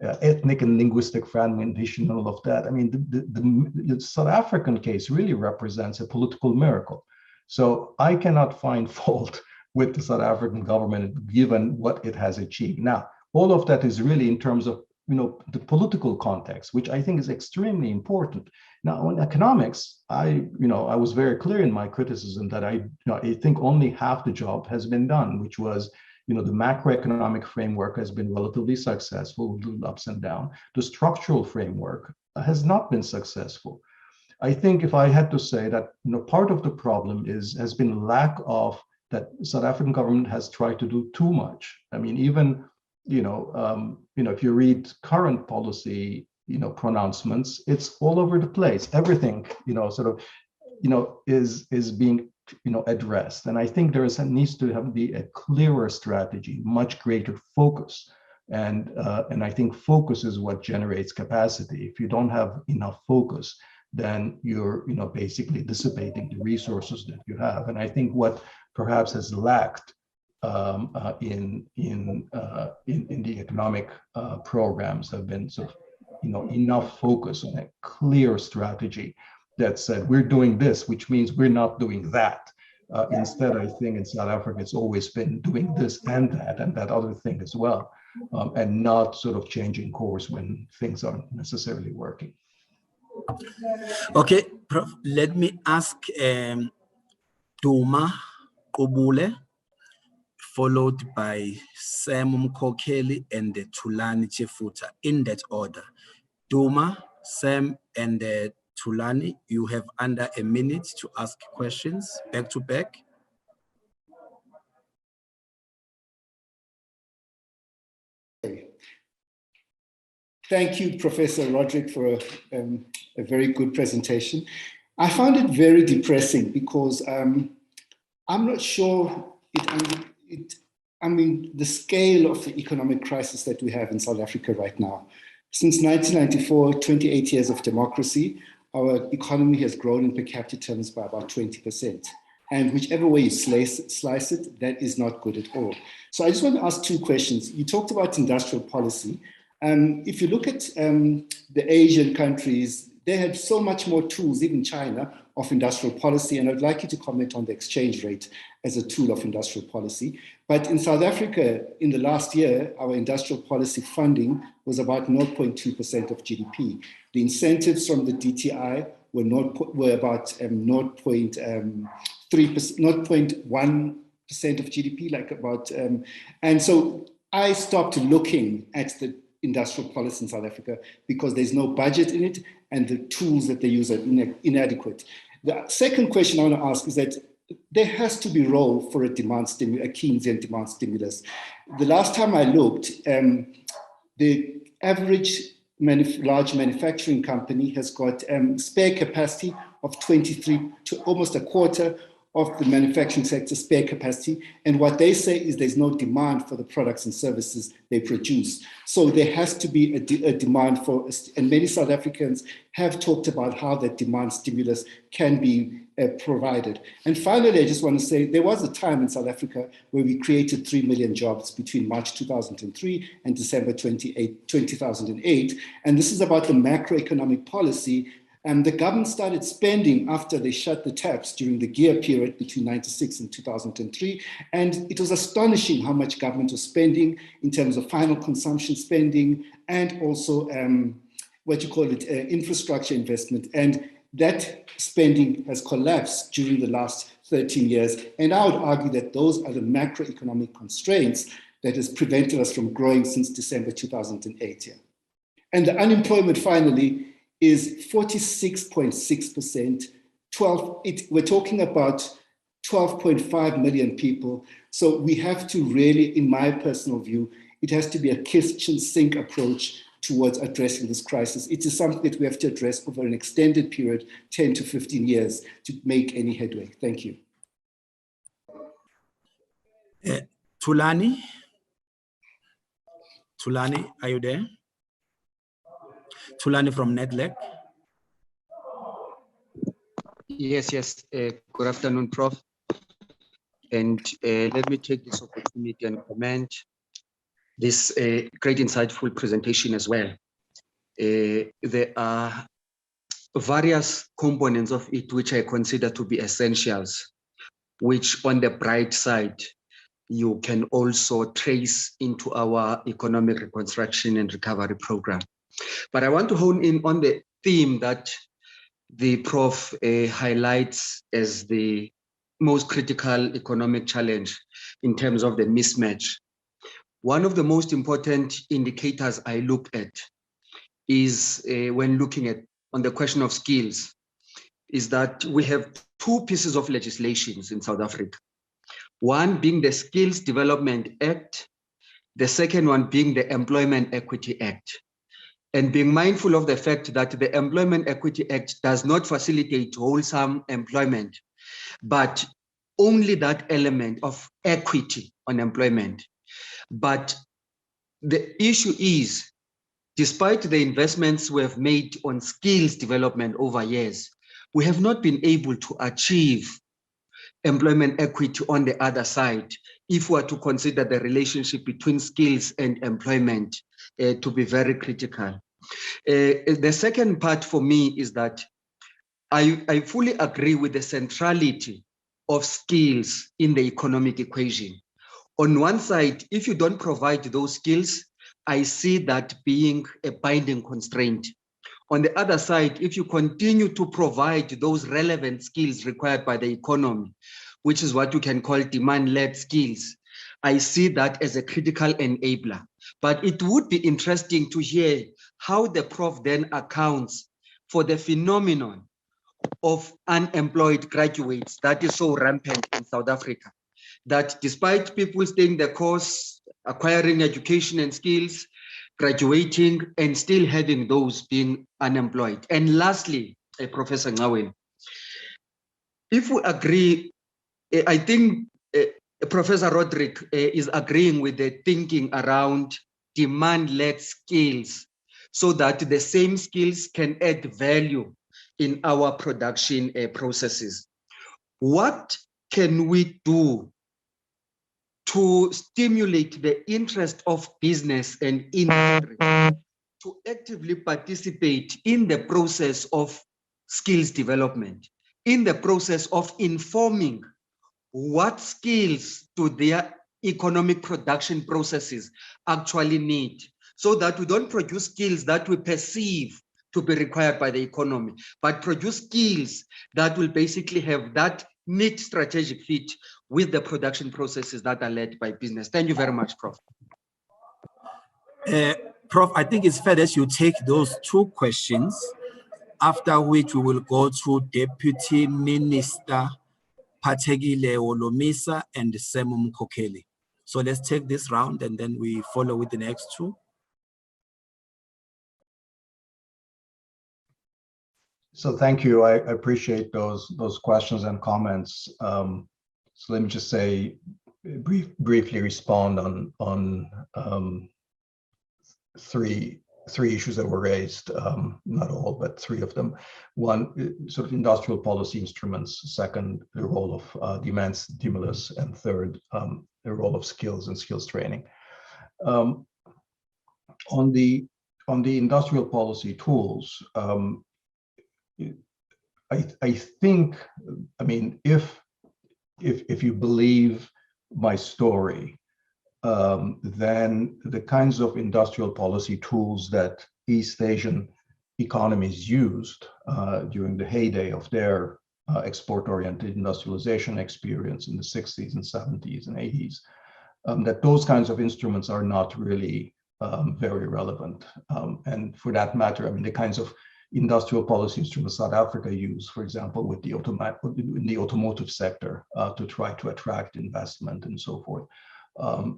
[SPEAKER 3] ethnic and linguistic fragmentation, all of that. I mean, the South African case really represents a political miracle. So I cannot find fault with the South African government, given what it has achieved. Now, all of that is really in terms of the political context, which I think is extremely important. Now, on economics, I was very clear in my criticism that I think only half the job has been done, which was, the macroeconomic framework has been relatively successful, with little ups and downs. The structural framework has not been successful. I think if I had to say that, part of the problem has been lack of that South African government has tried to do too much. I mean, even if you read current policy, pronouncements, it's all over the place. Everything, is being, addressed. And I think needs to be a clearer strategy, much greater focus. And I think focus is what generates capacity. If you don't have enough focus, then you're, basically dissipating the resources that you have. And I think what perhaps has lacked in the economic programs have been sort of, enough focus on a clear strategy that said, we're doing this, which means we're not doing that. Instead, I think in South Africa, it's always been doing this and that other thing as well, and not sort of changing course when things aren't necessarily working.
[SPEAKER 2] Okay, Prof, let me ask Duma Obule, followed by Sam Mkokeli and Tulani Chefuta, in that order. Duma, Sam, and Tulani, you have under a minute to ask questions back to back.
[SPEAKER 4] Thank you, Professor Roderick, for a very good presentation. I found it very depressing because I'm not sure the scale of the economic crisis that we have in South Africa right now. Since 1994, 28 years of democracy, our economy has grown in per capita terms by about 20%. And whichever way you slice it, that is not good at all. So I just want to ask two questions. You talked about industrial policy. If you look at the Asian countries, they have so much more tools, even China, of industrial policy. And I'd like you to comment on the exchange rate as a tool of industrial policy. But in South Africa, in the last year, our industrial policy funding was about 0.2% of GDP. The incentives from the DTI were about 0.1% of GDP, like about, and so I stopped looking at the industrial policy in South Africa because there's no budget in it and the tools that they use are inadequate. The second question I want to ask is that there has to be a role for a Keynesian demand stimulus. The last time I looked, the average large manufacturing company has got spare capacity of 23 to almost a quarter of the manufacturing sector spare capacity. And what they say is there's no demand for the products and services they produce. So there has to be a demand for, and many South Africans have talked about how that demand stimulus can be provided. And finally, I just want to say there was a time in South Africa where we created 3 million jobs between March 2003 and December 2008. And this is about the macroeconomic policy. And the government started spending after they shut the taps during the gear period between 1996 and 2003. And it was astonishing how much government was spending in terms of final consumption spending and also infrastructure investment. And that spending has collapsed during the last 13 years. And I would argue that those are the macroeconomic constraints that has prevented us from growing since December 2008. Yeah. And the unemployment finally is 46.6%. We're talking about 12.5 million people. So we have to really, in my personal view, it has to be a kitchen sink approach towards addressing this crisis. It is something that we have to address over an extended period, 10 to 15 years, to make any headway. Thank you.
[SPEAKER 2] Tulani, are you there? Tulani from NetLec.
[SPEAKER 5] Yes. Good afternoon, Prof. And let me take this opportunity and comment this great insightful presentation as well. There are various components of it which I consider to be essentials, which on the bright side you can also trace into our economic reconstruction and recovery program. But I want to hone in on the theme that the Prof highlights as the most critical economic challenge in terms of the mismatch. One of the most important indicators I look at is when looking at on the question of skills, is that we have two pieces of legislations in South Africa. One being the Skills Development Act, the second one being the Employment Equity Act. And being mindful of the fact that the Employment Equity Act does not facilitate wholesome employment, but only that element of equity on employment. But the issue is, despite the investments we have made on skills development over years, we have not been able to achieve employment equity on the other side, if we are to consider the relationship between skills and employment to be very critical. The second part for me is that I fully agree with the centrality of skills in the economic equation. On one side, if you don't provide those skills, I see that being a binding constraint. On the other side, if you continue to provide those relevant skills required by the economy, which is what you can call demand-led skills, I see that as a critical enabler. But it would be interesting to hear how the Prof then accounts for the phenomenon of unemployed graduates that is so rampant in South Africa, that despite people staying the course, acquiring education and skills, graduating, and still having those being unemployed. And lastly, Professor Ngawen, if we agree, I think Professor Roderick is agreeing with the thinking around demand-led skills, so that the same skills can add value in our production processes. What can we do to stimulate the interest of business and industry to actively participate in the process of skills development, in the process of informing what skills do their economic production processes actually need, so that we don't produce skills that we perceive to be required by the economy, but produce skills that will basically have that neat strategic fit with the production processes that are led by business. Thank you very much, Prof.
[SPEAKER 2] Prof, I think it's fair that you take those two questions, after which we will go to Deputy Minister Pategile Olomisa and Semu Mkokeli. So let's take this round and then we follow with the next two.
[SPEAKER 3] So thank you. I appreciate those questions and comments. So let me just say, briefly respond on three issues that were raised. Not all, but three of them. One, sort of industrial policy instruments. Second, the role of demand stimulus, and third, the role of skills and skills training. On the industrial policy tools. I think, I mean, if you believe my story, then the kinds of industrial policy tools that East Asian economies used during the heyday of their export-oriented industrialization experience in the 60s and 70s and 80s, that those kinds of instruments are not really very relevant. And for that matter, I mean, the kinds of industrial policy instruments South Africa used, for example, with the automotive sector to try to attract investment and so forth,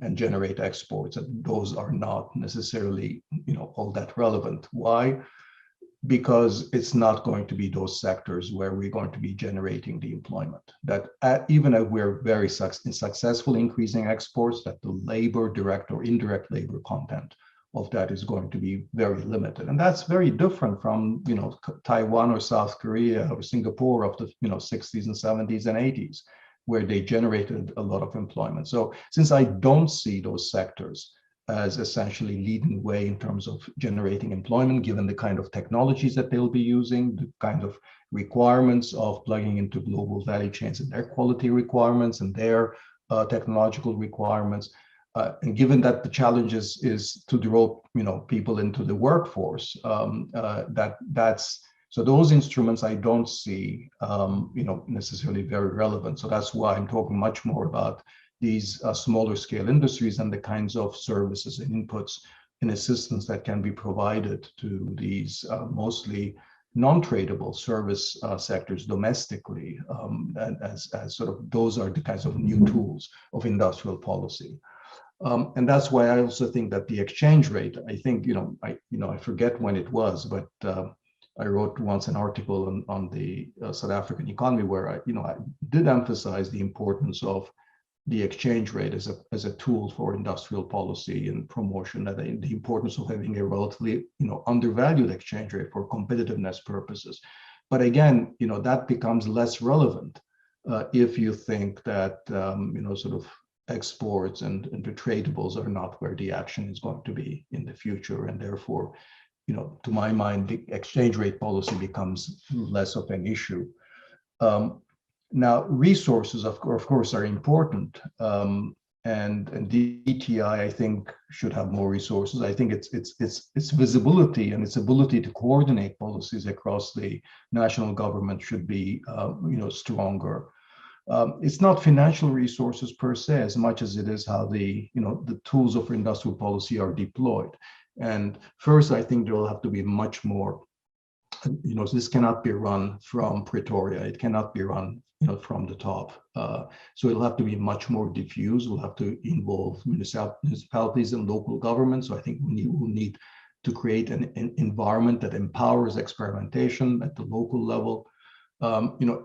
[SPEAKER 3] and generate exports. And those are not necessarily, all that relevant. Why? Because it's not going to be those sectors where we're going to be generating the employment. That even if we're very successful increasing exports, that the labor, direct or indirect labor content of that is going to be very limited. And that's very different from, Taiwan or South Korea or Singapore of the, 60s and 70s and 80s, where they generated a lot of employment. So since I don't see those sectors as essentially leading the way in terms of generating employment, given the kind of technologies that they'll be using, the kind of requirements of plugging into global value chains and their quality requirements and their technological requirements. And given that the challenge is to draw, people into the workforce, so those instruments I don't see, necessarily very relevant. So that's why I'm talking much more about these smaller scale industries and the kinds of services and inputs and assistance that can be provided to these mostly non-tradable service sectors domestically, and as sort of those are the kinds of new tools of industrial policy. And that's why I also think that the exchange rate, I think, I forget when it was, but I wrote once an article on the South African economy where I did emphasize the importance of the exchange rate as a tool for industrial policy and promotion, and the importance of having a relatively undervalued exchange rate for competitiveness purposes. But again, that becomes less relevant if you think that sort of exports and the tradables are not where the action is going to be in the future, and therefore, to my mind, the exchange rate policy becomes less of an issue. Now, resources, of course, are important, and DTI, I think, should have more resources. I think its visibility and its ability to coordinate policies across the national government should be, stronger. It's not financial resources per se, as much as it is how the tools of industrial policy are deployed. And first, I think there will have to be much more. This cannot be run from Pretoria. It cannot be run, from the top. So it'll have to be much more diffuse. We'll have to involve municipalities and local governments. So I think we will need to create an environment that empowers experimentation at the local level.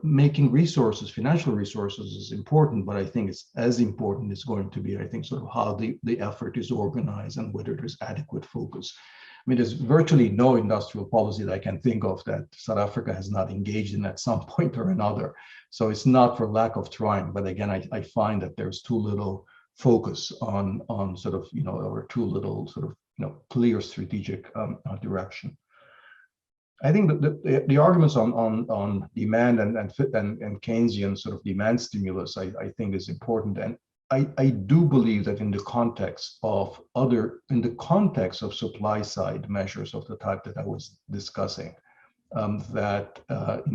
[SPEAKER 3] Making resources, financial resources, is important, but I think it's as important is going to be, I think, sort of how the effort is organized and whether there's adequate focus. I mean, there's virtually no industrial policy that I can think of that South Africa has not engaged in at some point or another. So it's not for lack of trying, but again, I find that there's too little focus on sort of, or too little sort of, clear strategic direction. I think that the arguments on demand and Keynesian sort of demand stimulus, I think, is important. And I do believe that in the context of supply side measures of the type that I was discussing, that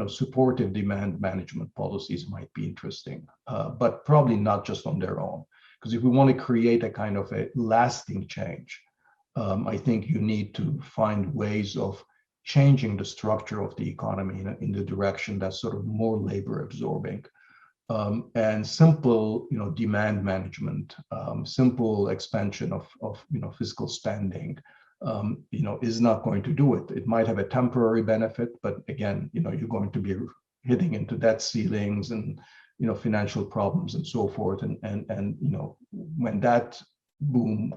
[SPEAKER 3] supportive demand management policies might be interesting, but probably not just on their own. Because if we want to create a kind of a lasting change, I think you need to find ways of changing the structure of the economy in the direction that's sort of more labor absorbing, and simple, demand management, simple expansion of fiscal spending, is not going to do it. It might have a temporary benefit, but again, you're going to be hitting into debt ceilings and financial problems and so forth, and when that boom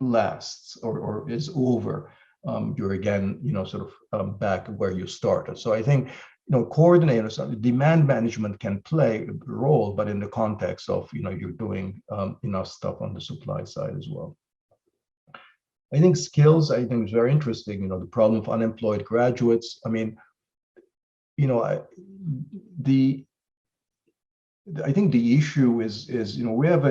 [SPEAKER 3] lasts or is over, you're again, sort of back where you started. So I think, coordinators, demand management can play a role, but in the context of, you're doing enough stuff on the supply side as well. I think skills, I think, is very interesting. The problem of unemployed graduates. I mean, I think the issue is we have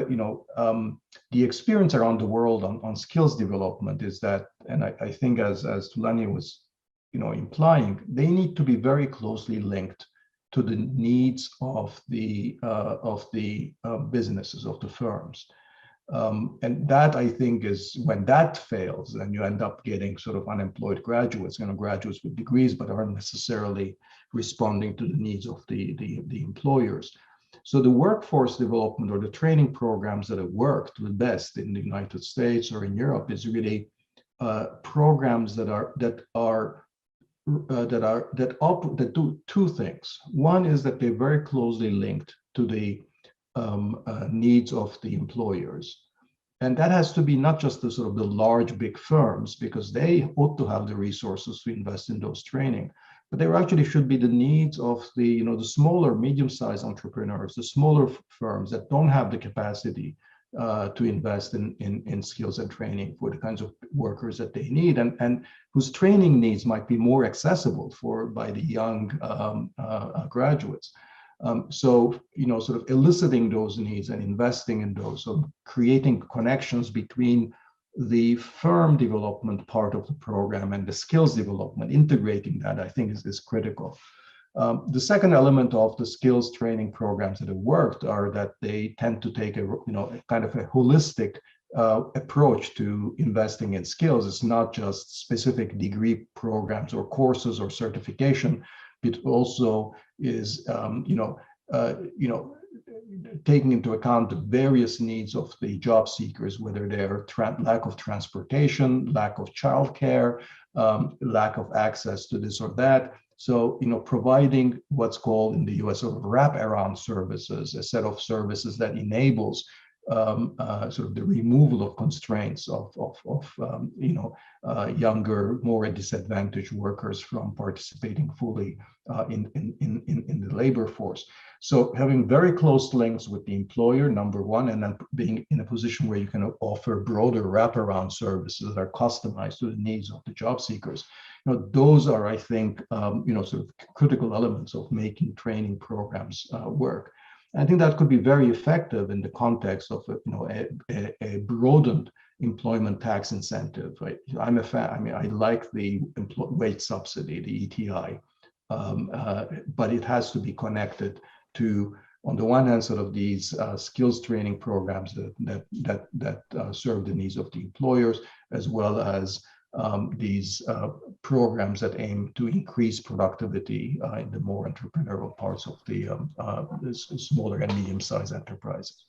[SPEAKER 3] the experience around the world on skills development is that, and I think as Tulani was implying, they need to be very closely linked to the needs of the businesses, of the firms, and that, I think, is when that fails, then you end up getting sort of unemployed graduates, graduates with degrees but aren't necessarily responding to the needs of the employers. So the workforce development or the training programs that have worked the best in the United States or in Europe is really programs that do two things. One is that they're very closely linked to the needs of the employers, and that has to be not just the sort of the large big firms, because they ought to have the resources to invest in those training. But there actually should be the needs of the, the smaller, medium-sized entrepreneurs, the smaller firms that don't have the capacity to invest in skills and training for the kinds of workers that they need, and whose training needs might be more accessible by the young graduates. So, sort of eliciting those needs and investing in those, so creating connections between the firm development part of the program and the skills development, integrating that, I think is critical. The second element of the skills training programs that have worked are that they tend to take a kind of a holistic approach to investing in skills. It's not just specific degree programs or courses or certification. It also is taking into account the various needs of the job seekers, whether they're lack of transportation, lack of childcare, lack of access to this or that. So, providing what's called in the US sort of wraparound services, a set of services that enables sort of the removal of constraints of younger, more disadvantaged workers from participating fully in the labor force. So having very close links with the employer, number one, and then being in a position where you can offer broader wraparound services that are customized to the needs of the job seekers. Those are, I think, sort of critical elements of making training programs work. I think that could be very effective in the context of a broadened employment tax incentive. Right? I'm a fan. I mean, I like the wage subsidy, the ETI, but it has to be connected to, on the one hand, sort of these skills training programs that serve the needs of the employers, as well as these programs that aim to increase productivity in the more entrepreneurial parts of the smaller and medium-sized enterprises.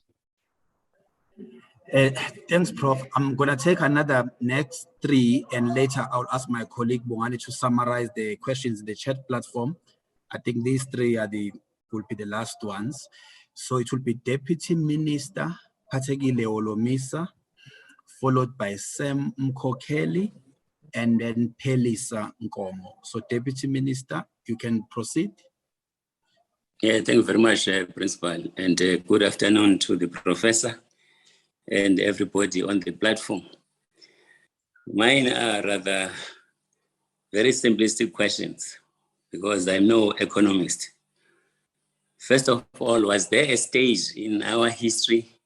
[SPEAKER 2] Thanks, Prof. I'm going to take another next three, and later I'll ask my colleague Bongani to summarize the questions in the chat platform. I think these three will be the last ones. So it will be Deputy Minister Phathekile Holomisa, followed by Sam Mkhokheli, and then Pelisa Nkomo. So Deputy Minister, you can proceed.
[SPEAKER 6] Yeah, thank you very much, Principal, and good afternoon to the Professor and everybody on the platform. Mine are rather very simplistic questions because I'm no economist. First of all, was there a stage in our history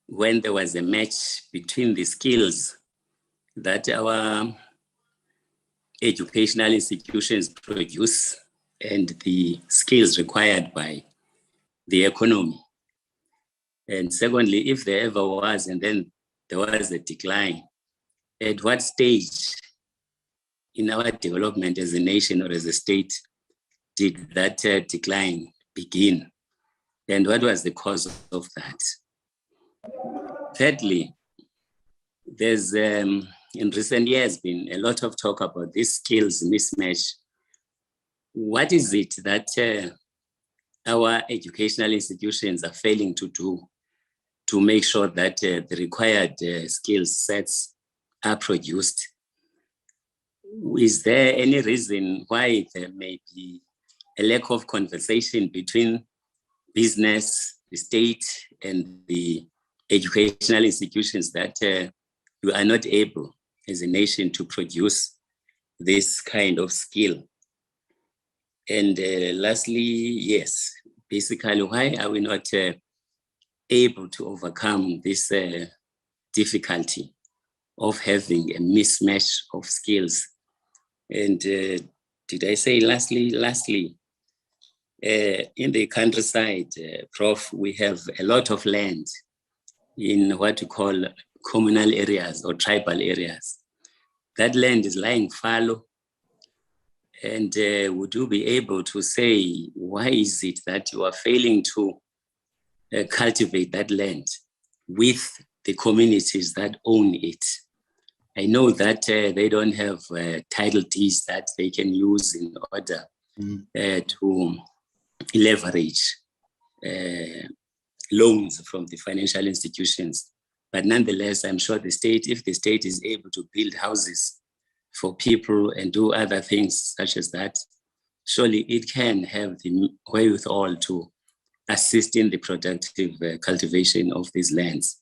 [SPEAKER 6] when there was a match between the skills that our educational institutions produce and the skills required by the economy? And secondly, if there ever was, and then there was a decline, at what stage in our development as a nation or as a state did that decline begin? And what was the cause of that? Thirdly, there's in recent years been a lot of talk about this skills mismatch. What is it that our educational institutions are failing to do to make sure that the required skill sets are produced? Is there any reason why there may be a lack of conversation between business, the state, and the educational institutions that you are not able as a nation to produce this kind of skill? And lastly, yes, basically, why are we not able to overcome this difficulty of having a mismatch of skills? And did I say lastly, in the countryside, Prof, we have a lot of land in what we call communal areas or tribal areas. That land is lying fallow. And would you be able to say, why is it that you are failing to cultivate that land with the communities that own it? I know that they don't have title deeds that they can use in order to leverage loans from the financial institutions. But nonetheless, I'm sure the state, if the state is able to build houses for people and do other things such as that, surely it can have the wherewithal to assist in the productive cultivation of these lands.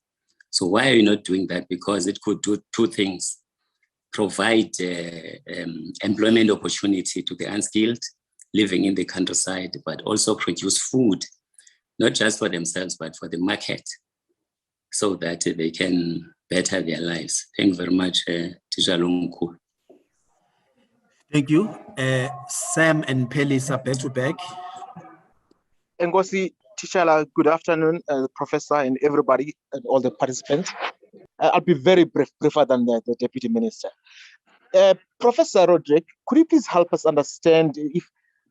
[SPEAKER 6] So why are you not doing that? Because it could do two things: provide employment opportunity to the unskilled living in the countryside, but also produce food, not just for themselves, but for the market, so that they can better their lives. Thank you very much, Teacher Lungu.
[SPEAKER 2] Thank you. Sam and Pelisa, back to back.
[SPEAKER 7] Ngosi, Tishala, good afternoon, Professor and everybody and all the participants. I'll be very brief, briefer than the Deputy Minister. Professor Roderick, could you please help us understand,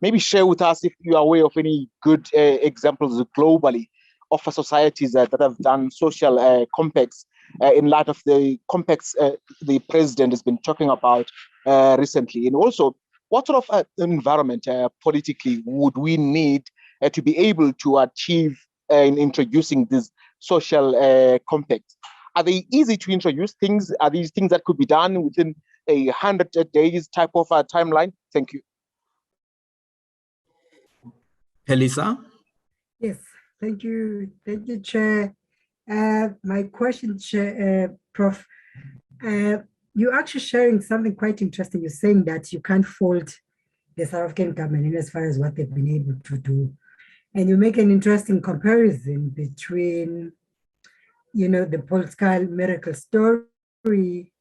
[SPEAKER 7] maybe share with us if you are aware of any good examples globally of societies that have done social compacts in light of the compacts the President has been talking about recently? And also, what sort of environment politically would we need to be able to achieve in introducing these social compacts? Are they easy to introduce things? Are these things that could be done within 100 days type of timeline? Thank you.
[SPEAKER 2] Pelisa?
[SPEAKER 8] Yes, thank you, Chair. My question, Chair, Prof, you're actually sharing something quite interesting. You're saying that you can't fault the South African government in as far as what they've been able to do. And you make an interesting comparison between, the political miracle story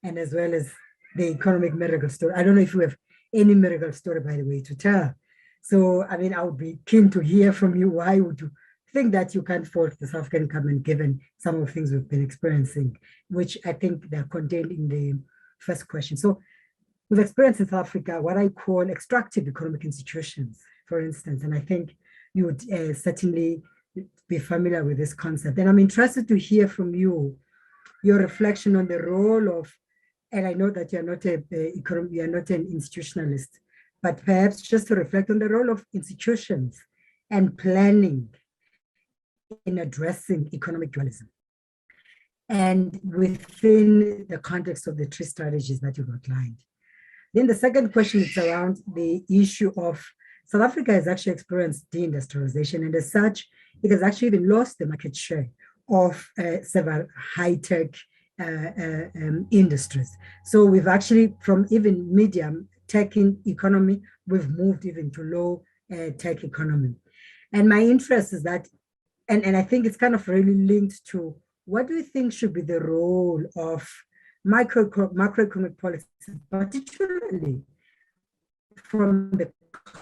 [SPEAKER 8] and as well as the economic miracle story. I don't know if you have any miracle story, by the way, to tell. So, I would be keen to hear from you. Why would you think that you can't fault the South African government given some of the things we've been experiencing, which I think they're contained in the first question. So we've experienced in South Africa what I call extractive economic institutions, for instance, and I think you would certainly be familiar with this concept. And I'm interested to hear from you, your reflection on the role of, and I know that you're not an institutionalist, but perhaps just to reflect on the role of institutions and planning in addressing economic dualism, and within the context of the three strategies that you've outlined. Then the second question is around the issue of South Africa has actually experienced deindustrialization, and as such, it has actually even lost the market share of several high-tech industries. So we've actually, from even medium tech economy, we've moved even to low tech economy. And my interest is that, and I think it's kind of really linked to, what do you think should be the role of macroeconomic policy, particularly from the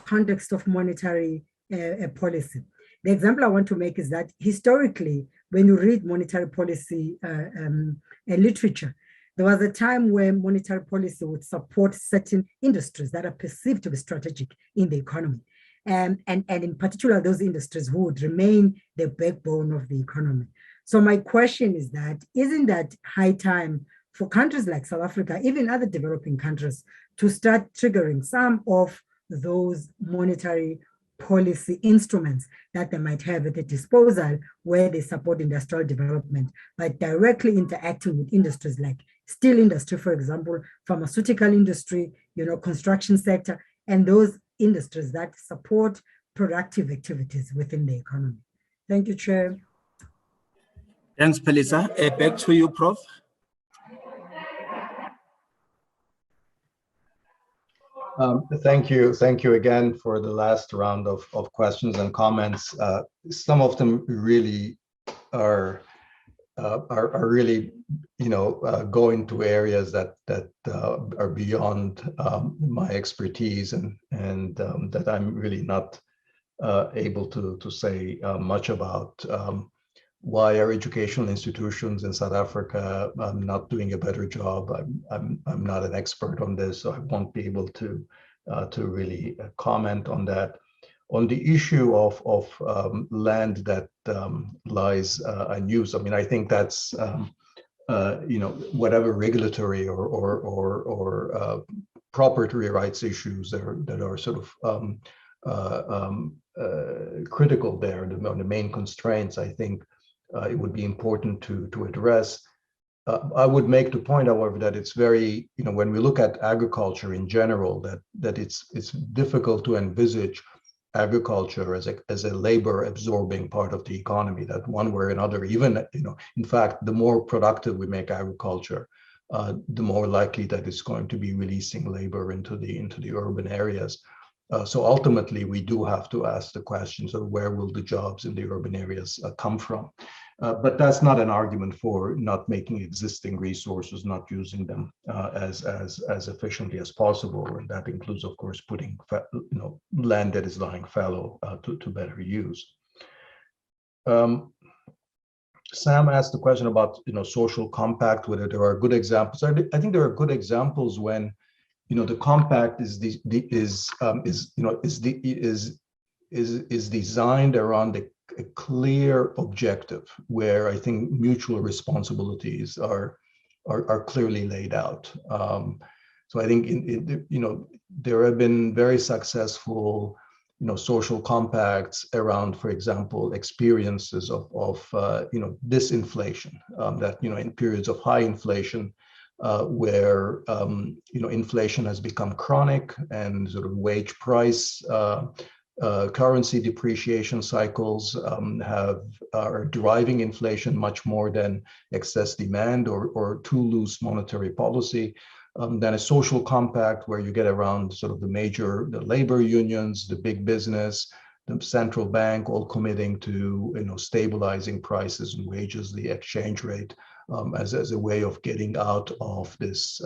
[SPEAKER 8] context of monetary policy? The example I want to make is that historically, when you read monetary policy literature, there was a time where monetary policy would support certain industries that are perceived to be strategic in the economy. And in particular, those industries who would remain the backbone of the economy. So my question is that, isn't that high time for countries like South Africa, even other developing countries, to start triggering some of those monetary policy instruments that they might have at their disposal, where they support industrial development by directly interacting with industries like steel industry, for example, pharmaceutical industry, construction sector, and those industries that support productive activities within the economy. Thank you, Chair.
[SPEAKER 2] Thanks, Pelisa. Back to you, Prof.
[SPEAKER 3] Thank you again for the last round of questions and comments. Some of them really are really, going to areas that are beyond my expertise and that I'm really not able to say much about. Why are educational institutions in South Africa not doing a better job? I'm not an expert on this, so I won't be able to really comment on that. On the issue of land that lies unused, I think that's whatever regulatory or property rights issues that are sort of critical there. The main constraints, I think. It would be important to address. I would make the point, however, that it's very, when we look at agriculture in general, that it's difficult to envisage agriculture as a labor absorbing part of the economy, that one way or another, even, in fact, the more productive we make agriculture, the more likely that it's going to be releasing labor into the urban areas. So ultimately, we do have to ask the questions of where will the jobs in the urban areas come from? But that's not an argument for not making existing resources, not using them as efficiently as possible. And that includes, of course, putting land that is lying fallow to better use. Sam asked the question about social compact, whether there are good examples. I think there are good examples when the compact is designed around a clear objective where I think mutual responsibilities are clearly laid out. So I think there have been very successful social compacts around, for example, experiences of disinflation, that in periods of high inflation, where inflation has become chronic and sort of wage price currency depreciation cycles are driving inflation much more than excess demand or too loose monetary policy. Then a social compact where you get around sort of the labor unions, the big business, the central bank, all committing to stabilizing prices and wages, the exchange rate, as a way of getting out of this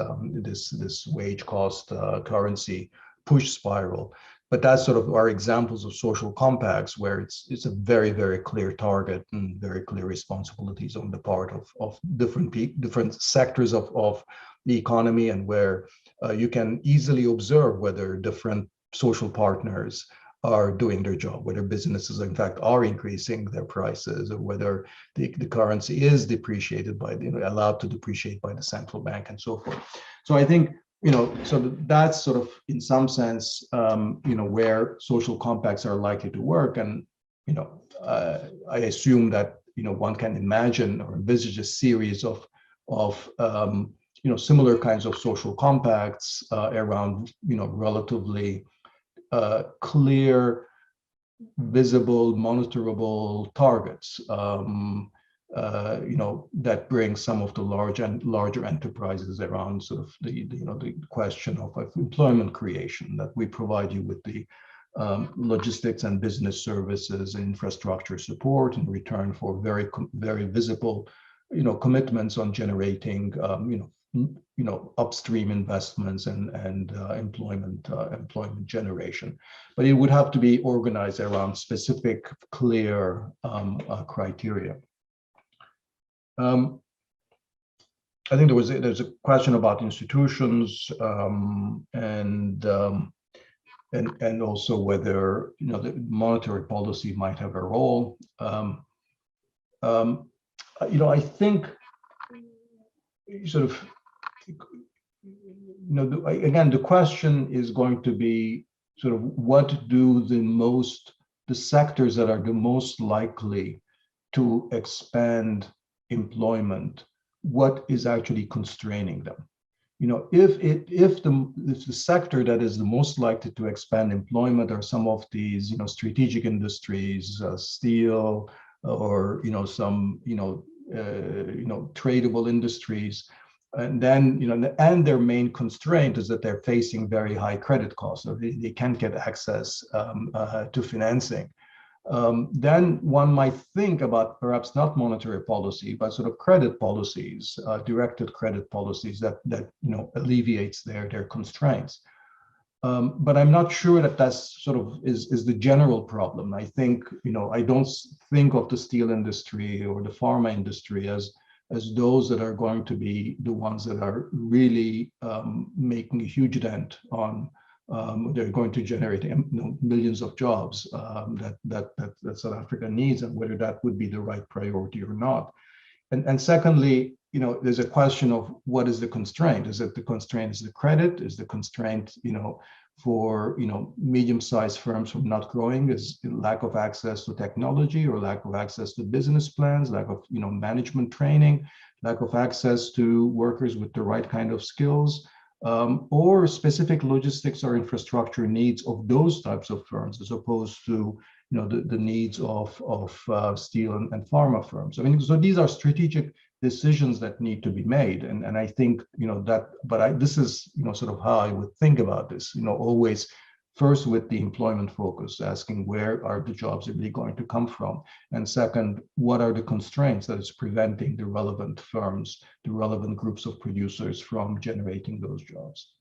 [SPEAKER 3] wage cost currency push spiral. But that's sort of our examples of social compacts where it's a very, very clear target and very clear responsibilities on the part of different sectors of the economy, and where you can easily observe whether different social partners are doing their job, whether businesses in fact are increasing their prices, or whether the currency is depreciated allowed to depreciate by the central bank and so forth. So I think so that's sort of in some sense where social compacts are likely to work. And I assume that one can imagine or envisage a series of similar kinds of social compacts around relatively clear, visible, monitorable targets, that brings some of the larger enterprises around sort of the question of employment creation, that we provide you with the logistics and business services and infrastructure support in return for very visible commitments on generating upstream investments and employment generation. But it would have to be organized around specific, clear criteria. I think there's a question about institutions and also whether the monetary policy might have a role. I think sort of again, the question is going to be sort of what do the sectors that are the most likely to expand employment, what is actually constraining them? If the sector that is the most likely to expand employment are some of these strategic industries, steel, or some tradable industries, and then and their main constraint is that they're facing very high credit costs, so they can't get access to financing. Then one might think about perhaps not monetary policy, but sort of credit policies, directed credit policies that alleviates their constraints. But I'm not sure that that's sort of is the general problem. I think I don't think of the steel industry or the pharma industry as those that are going to be the ones that are really making a huge dent on. They're going to generate millions of jobs that South Africa needs, and whether that would be the right priority or not. And secondly, there's a question of what is the constraint? Is it the constraint is the credit? Is the constraint for medium-sized firms from not growing is lack of access to technology, or lack of access to business plans, lack of management training, lack of access to workers with the right kind of skills? Or specific logistics or infrastructure needs of those types of firms, as opposed to the needs of steel and pharma firms. I mean, so these are strategic decisions that need to be made, and I think this is sort of how I would think about this. Always First, with the employment focus, asking where are the jobs really going to come from? And second, what are the constraints that is preventing the relevant firms, the relevant groups of producers from generating those jobs?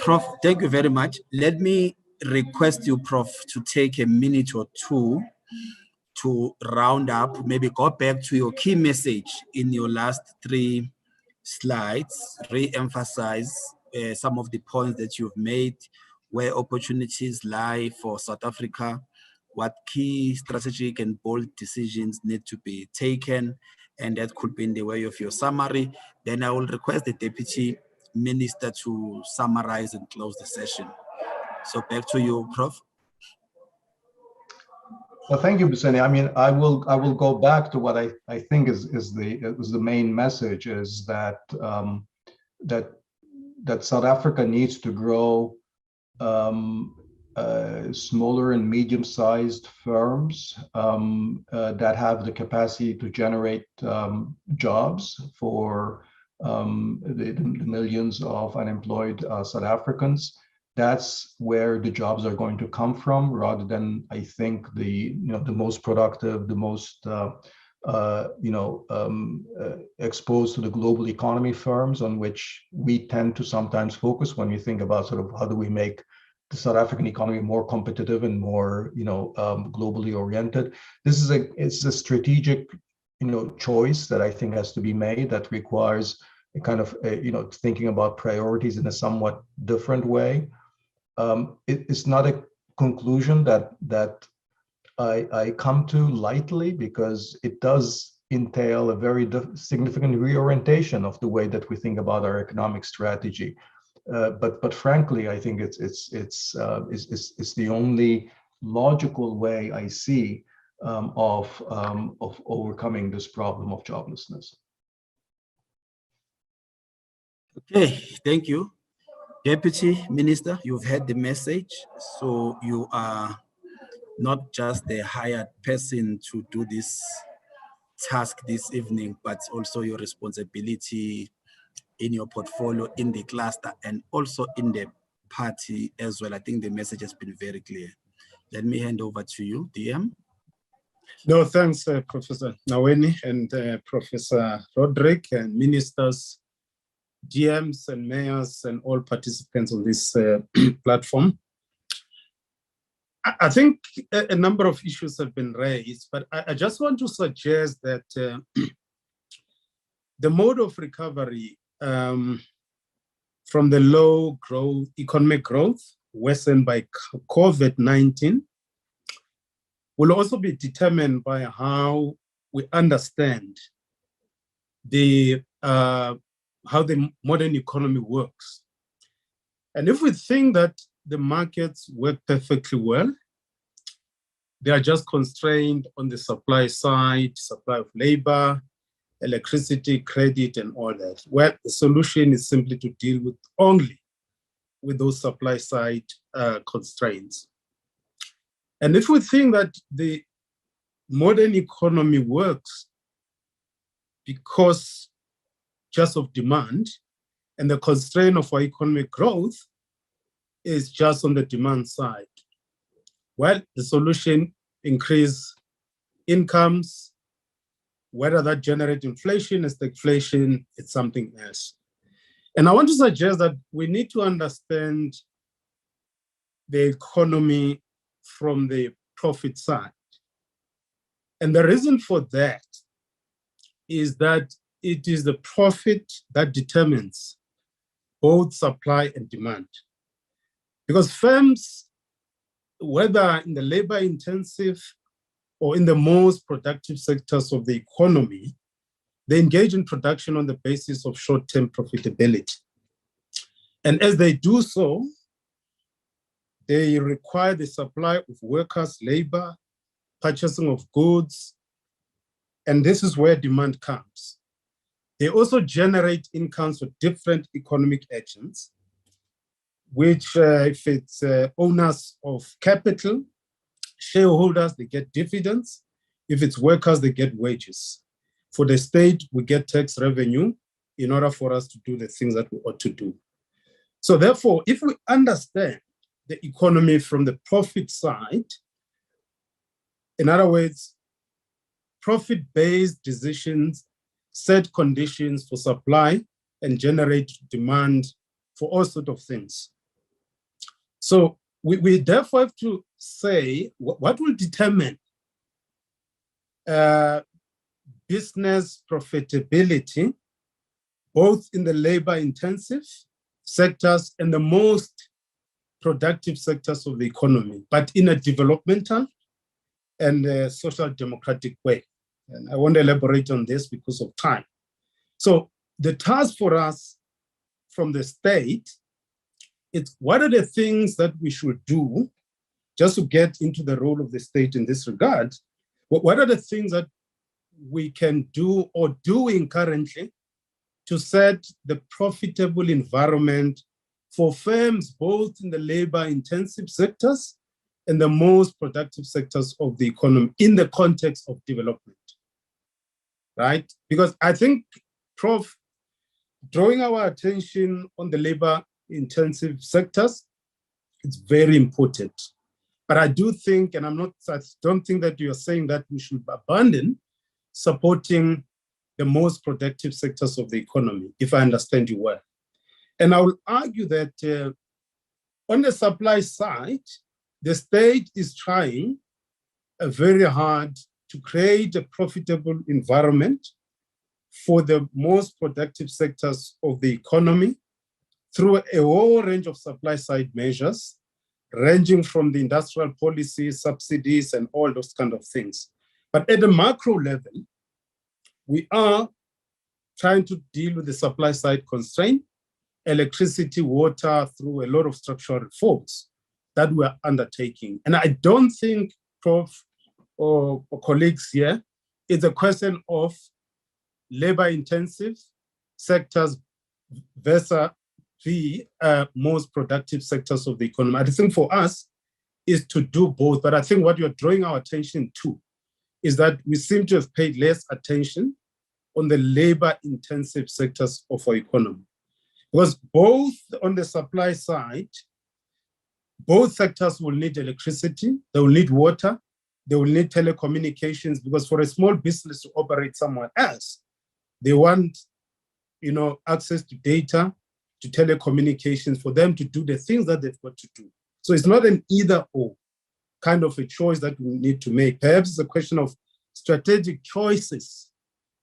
[SPEAKER 2] Prof, thank you very much. Let me request you, Prof, to take a minute or two to round up, maybe go back to your key message in your last 3 slides, re-emphasize some of the points that you've made, where opportunities lie for South Africa, what key strategic and bold decisions need to be taken, and that could be in the way of your summary. Then I will request the Deputy Minister to summarize and close the session. So back to you, Prof.
[SPEAKER 3] Well, thank you, Buseni. I mean, I will go back to what I think is the main message, is that that South Africa needs to grow smaller and medium-sized firms that have the capacity to generate jobs for the millions of unemployed South Africans. That's where the jobs are going to come from, rather than, I think, the most productive, the most exposed to the global economy firms, on which we tend to sometimes focus when we think about sort of how do we make the South African economy more competitive and more globally oriented. It's a strategic choice that I think has to be made, that requires a kind of thinking about priorities in a somewhat different way. It's not a conclusion that I come to lightly, because it does entail a very significant reorientation of the way that we think about our economic strategy. But frankly, I think it's the only logical way I see of overcoming this problem of joblessness.
[SPEAKER 2] Okay, thank you. Deputy Minister, you've heard the message. So you are not just the hired person to do this task this evening, but also your responsibility in your portfolio, in the cluster, and also in the party as well. I think the message has been very clear. Let me hand over to you, DM.
[SPEAKER 9] No, thanks, Professor Naweni and Professor Roderick, and ministers, GMs and mayors and all participants on this platform. I think a number of issues have been raised, but I just want to suggest that the mode of recovery from the low growth, economic growth worsened by COVID-19 will also be determined by how we understand how the modern economy works. And if we think that the markets work perfectly well, they are just constrained on the supply side, supply of labor, electricity, credit, and all that. Well, the solution is simply to deal with only with those supply side constraints. And if we think that the modern economy works because just of demand, and the constraint of our economic growth is just on the demand side, well, the solution, increase incomes, whether that generates inflation, is stagflation, it's something else. And I want to suggest that we need to understand the economy from the profit side. And the reason for that is that it is the profit that determines both supply and demand. Because firms, whether in the labor intensive or in the most productive sectors of the economy, they engage in production on the basis of short-term profitability. And as they do so, they require the supply of workers, labor, purchasing of goods, and this is where demand comes. They also generate incomes for different economic agents, which if it's owners of capital, shareholders, they get dividends. If it's workers, they get wages. For the state, we get tax revenue in order for us to do the things that we ought to do. So therefore, if we understand the economy from the profit side, in other words, profit-based decisions set conditions for supply and generate demand for all sorts of things. So we therefore have to say what will determine business profitability, both in the labor-intensive sectors and the most productive sectors of the economy, but in a developmental and social democratic way. And I want to elaborate on this because of time. So the task for us from the state, it's what are the things that we should do just to get into the role of the state in this regard? What are the things that we can do or doing currently to set the profitable environment for firms both in the labor-intensive sectors and the most productive sectors of the economy in the context of development, right? Because I think, Prof, drawing our attention on the labor-intensive sectors, it's very important. But I do think, and I don't think that you're saying that we should abandon supporting the most productive sectors of the economy, if I understand you well. And I will argue that on the supply side, the state is trying very hard to create a profitable environment for the most productive sectors of the economy through a whole range of supply side measures, ranging from the industrial policy, subsidies, and all those kind of things. But at the macro level, we are trying to deal with the supply side constraint, electricity, water, through a lot of structural reforms that we're undertaking. And I don't think, Prof, or colleagues here, it's a question of labor-intensive sectors versus the most productive sectors of the economy. I think for us is to do both, but I think what you're drawing our attention to is that we seem to have paid less attention on the labor-intensive sectors of our economy. Because both on the supply side, both sectors will need electricity, they will need water, they will need telecommunications, because for a small business to operate somewhere else, they want, access to data, to telecommunications, for them to do the things that they've got to do. So it's not an either or kind of a choice that we need to make. Perhaps it's a question of strategic choices,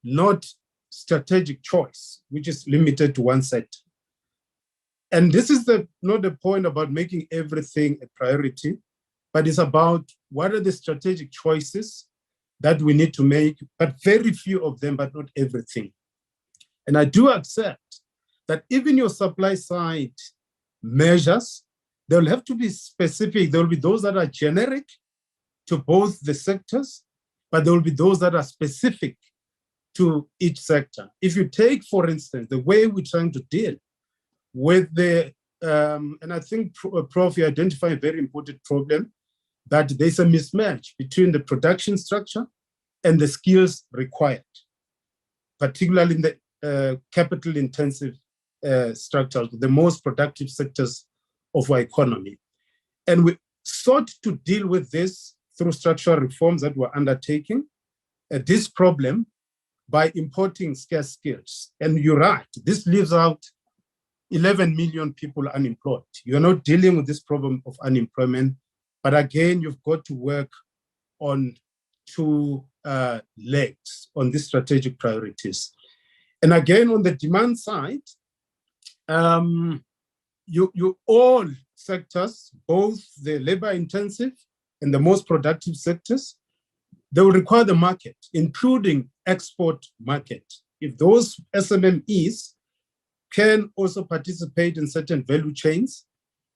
[SPEAKER 9] not strategic choice, which is limited to one sector. And this is not the point about making everything a priority, but it's about what are the strategic choices that we need to make, but very few of them, but not everything. And I do accept that even your supply side measures, they will have to be specific. There will be those that are generic to both the sectors, but there will be those that are specific to each sector. If you take, for instance, the way we're trying to deal with the, and I think, Prof, you identify a very important problem, that there's a mismatch between the production structure and the skills required, particularly in the capital-intensive structures, the most productive sectors of our economy. And we sought to deal with this through structural reforms that we're undertaking, this problem by importing scarce skills. And you're right, this leaves out 11 million people unemployed. You're not dealing with this problem of unemployment, but again, you've got to work on two legs on these strategic priorities. And again, on the demand side, you all sectors, both the labor-intensive and the most productive sectors, they will require the market, including export market. If those SMMEs can also participate in certain value chains,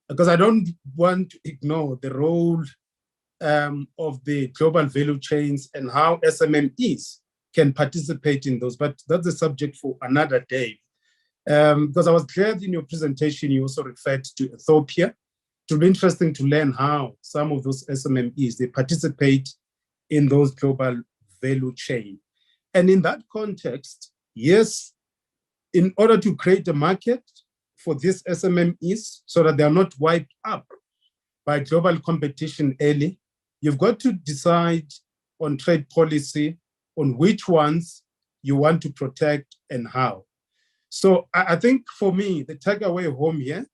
[SPEAKER 9] because I don't want to ignore the role of the global value chains and how SMMEs can participate in those, but that's a subject for another day. Because I was glad in your presentation, you also referred to Ethiopia. It will be interesting to learn how some of those SMMEs, they participate in those global value chain. And in that context, yes, in order to create a market for these SMMEs so that they are not wiped up by global competition early. You've got to decide on trade policy, on which ones you want to protect and how. So I think for me, the takeaway home here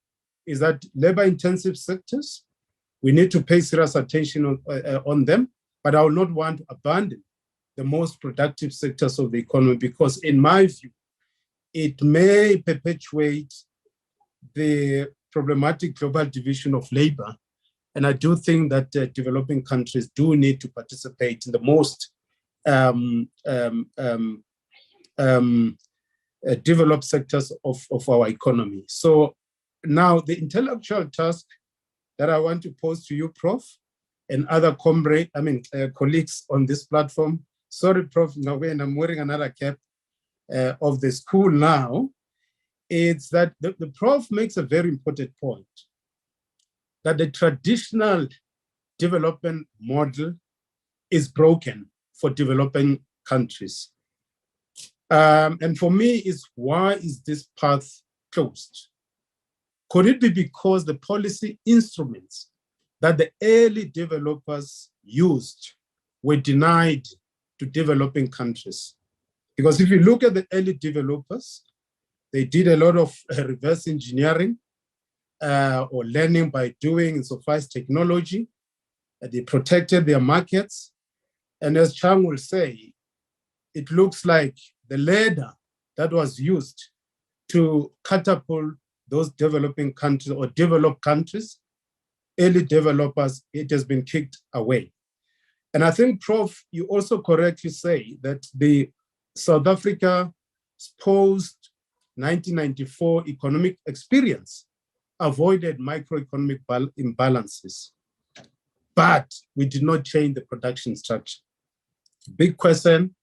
[SPEAKER 9] is that labor-intensive sectors, we need to pay serious attention on them, but I will not want to abandon the most productive sectors of the economy because in my view, it may perpetuate the problematic global division of labor. And I do think that developing countries do need to participate in the most developed sectors of our economy. So now the intellectual task that I want to pose to you, Prof, and other colleagues on this platform. Sorry, Prof, now when I'm wearing another cap of the school now, is that the Prof makes a very important point, that the traditional development model is broken for developing countries. And for me, is why is this path closed? Could it be because the policy instruments that the early developers used were denied to developing countries? Because if you look at the early developers, they did a lot of reverse engineering or learning by doing insofar as technology. They protected their markets. And as Chang will say, it looks like the ladder that was used to catapult those developing countries or developed countries, early developers, it has been kicked away. And I think, Prof, you also correctly say that the South Africa's post-1994 economic experience avoided macroeconomic imbalances, but we did not change the production structure. Big question,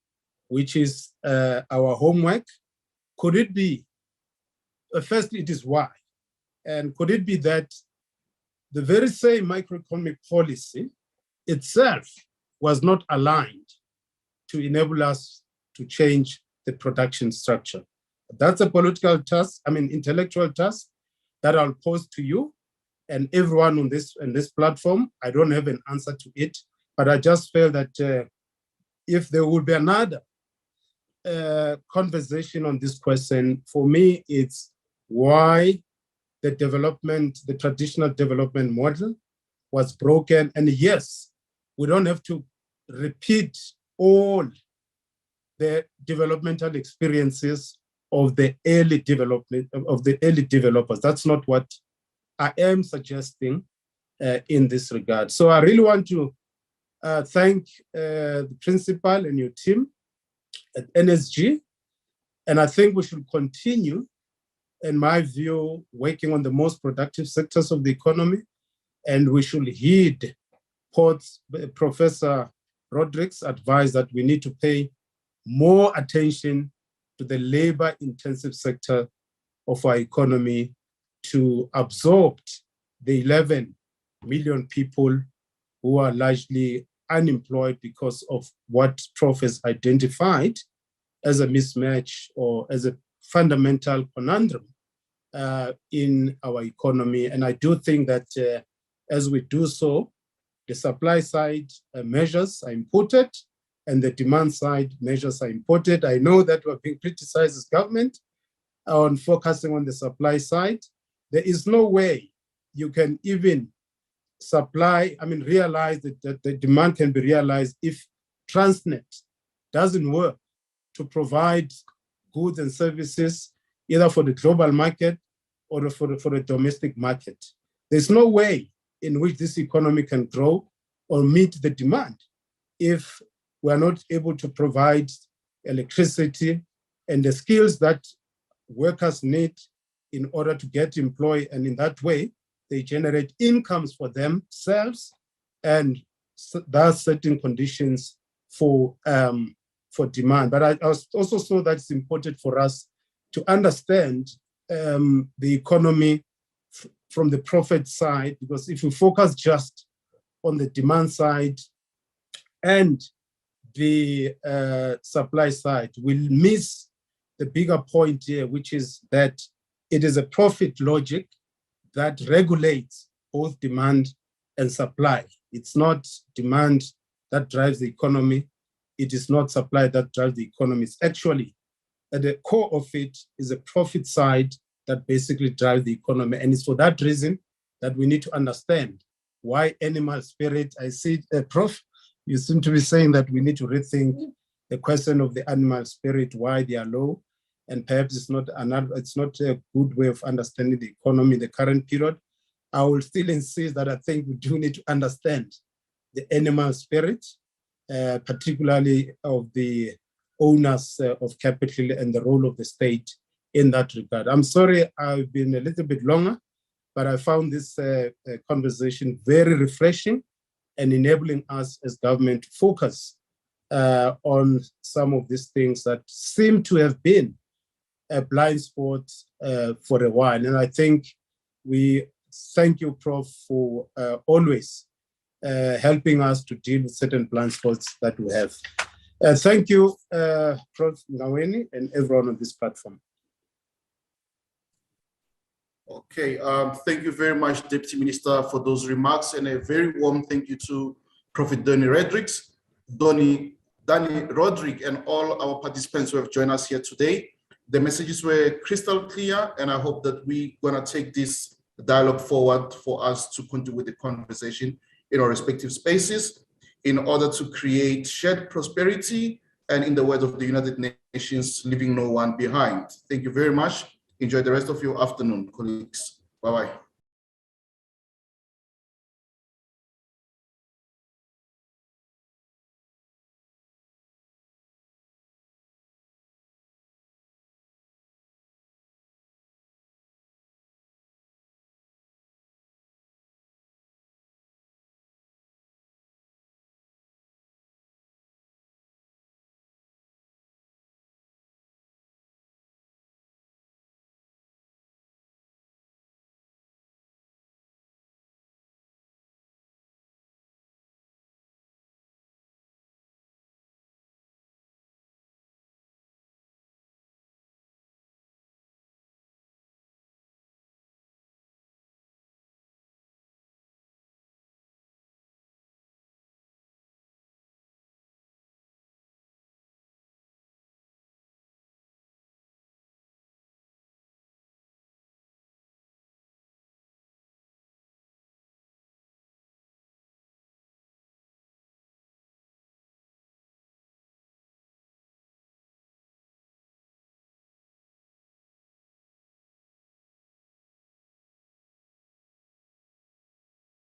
[SPEAKER 9] which is our homework. Could it be, firstly, it is why, and could it be that the very same macroeconomic policy itself was not aligned to enable us to change the production structure? That's a political task, intellectual task that I'll pose to you and everyone on this platform. I don't have an answer to it, but I just feel that if there would be another conversation on this question, for me, it's why the traditional development model was broken. And yes, we don't have to repeat all the developmental experiences of the early developers. That's not what I am suggesting in this regard. So I really want to thank the principal and your team at NSG. And I think we should continue, in my view, working on the most productive sectors of the economy. And we should heed Professor Roderick's advice that we need to pay more attention to the labor-intensive sector of our economy to absorb the 11 million people who are largely unemployed because of what Prof has identified as a mismatch or as a fundamental conundrum in our economy. And I do think that as we do so, the supply side measures are imported and the demand side measures are imported. I know that we're being criticized as government on focusing on the supply side. There is no way you can even realize that the demand can be realized if Transnet doesn't work to provide goods and services either for the global market or for the domestic market. There's no way in which this economy can grow or meet the demand if we are not able to provide electricity and the skills that workers need in order to get employed. And in that way, they generate incomes for themselves and thus setting conditions for demand. But I also saw that it's important for us to understand the economy from the profit side, because if we focus just on the demand side and the supply side, we'll miss the bigger point here, which is that it is a profit logic that regulates both demand and supply. It's not demand that drives the economy. It is not supply that drives the economy. It's actually, at the core of it is a profit side that basically drives the economy. And it's for that reason that we need to understand why animal spirit. I see, Prof, you seem to be saying that we need to rethink the question of the animal spirit, why they are low. And perhaps it's not a good way of understanding the economy in the current period. I will still insist that I think we do need to understand the animal spirit, particularly of the owners of capital and the role of the state in that regard. I'm sorry I've been a little bit longer, but I found this conversation very refreshing and enabling us as government to focus on some of these things that seem to have been a blind spot for a while. And I think we thank you, Prof, for always helping us to deal with certain blind spots that we have. Thank you, Prof. Ngaweni, and everyone on this platform.
[SPEAKER 1] Okay, thank you very much, Deputy Minister, for those remarks, and a very warm thank you to Prophet Danny Rodrick, and all our participants who have joined us here today. The messages were crystal clear, and I hope that we're gonna take this dialogue forward for us to continue with the conversation in our respective spaces in order to create shared prosperity, and in the words of the United Nations, leaving no one behind. Thank you very much. Enjoy the rest of your afternoon, colleagues. Bye-bye.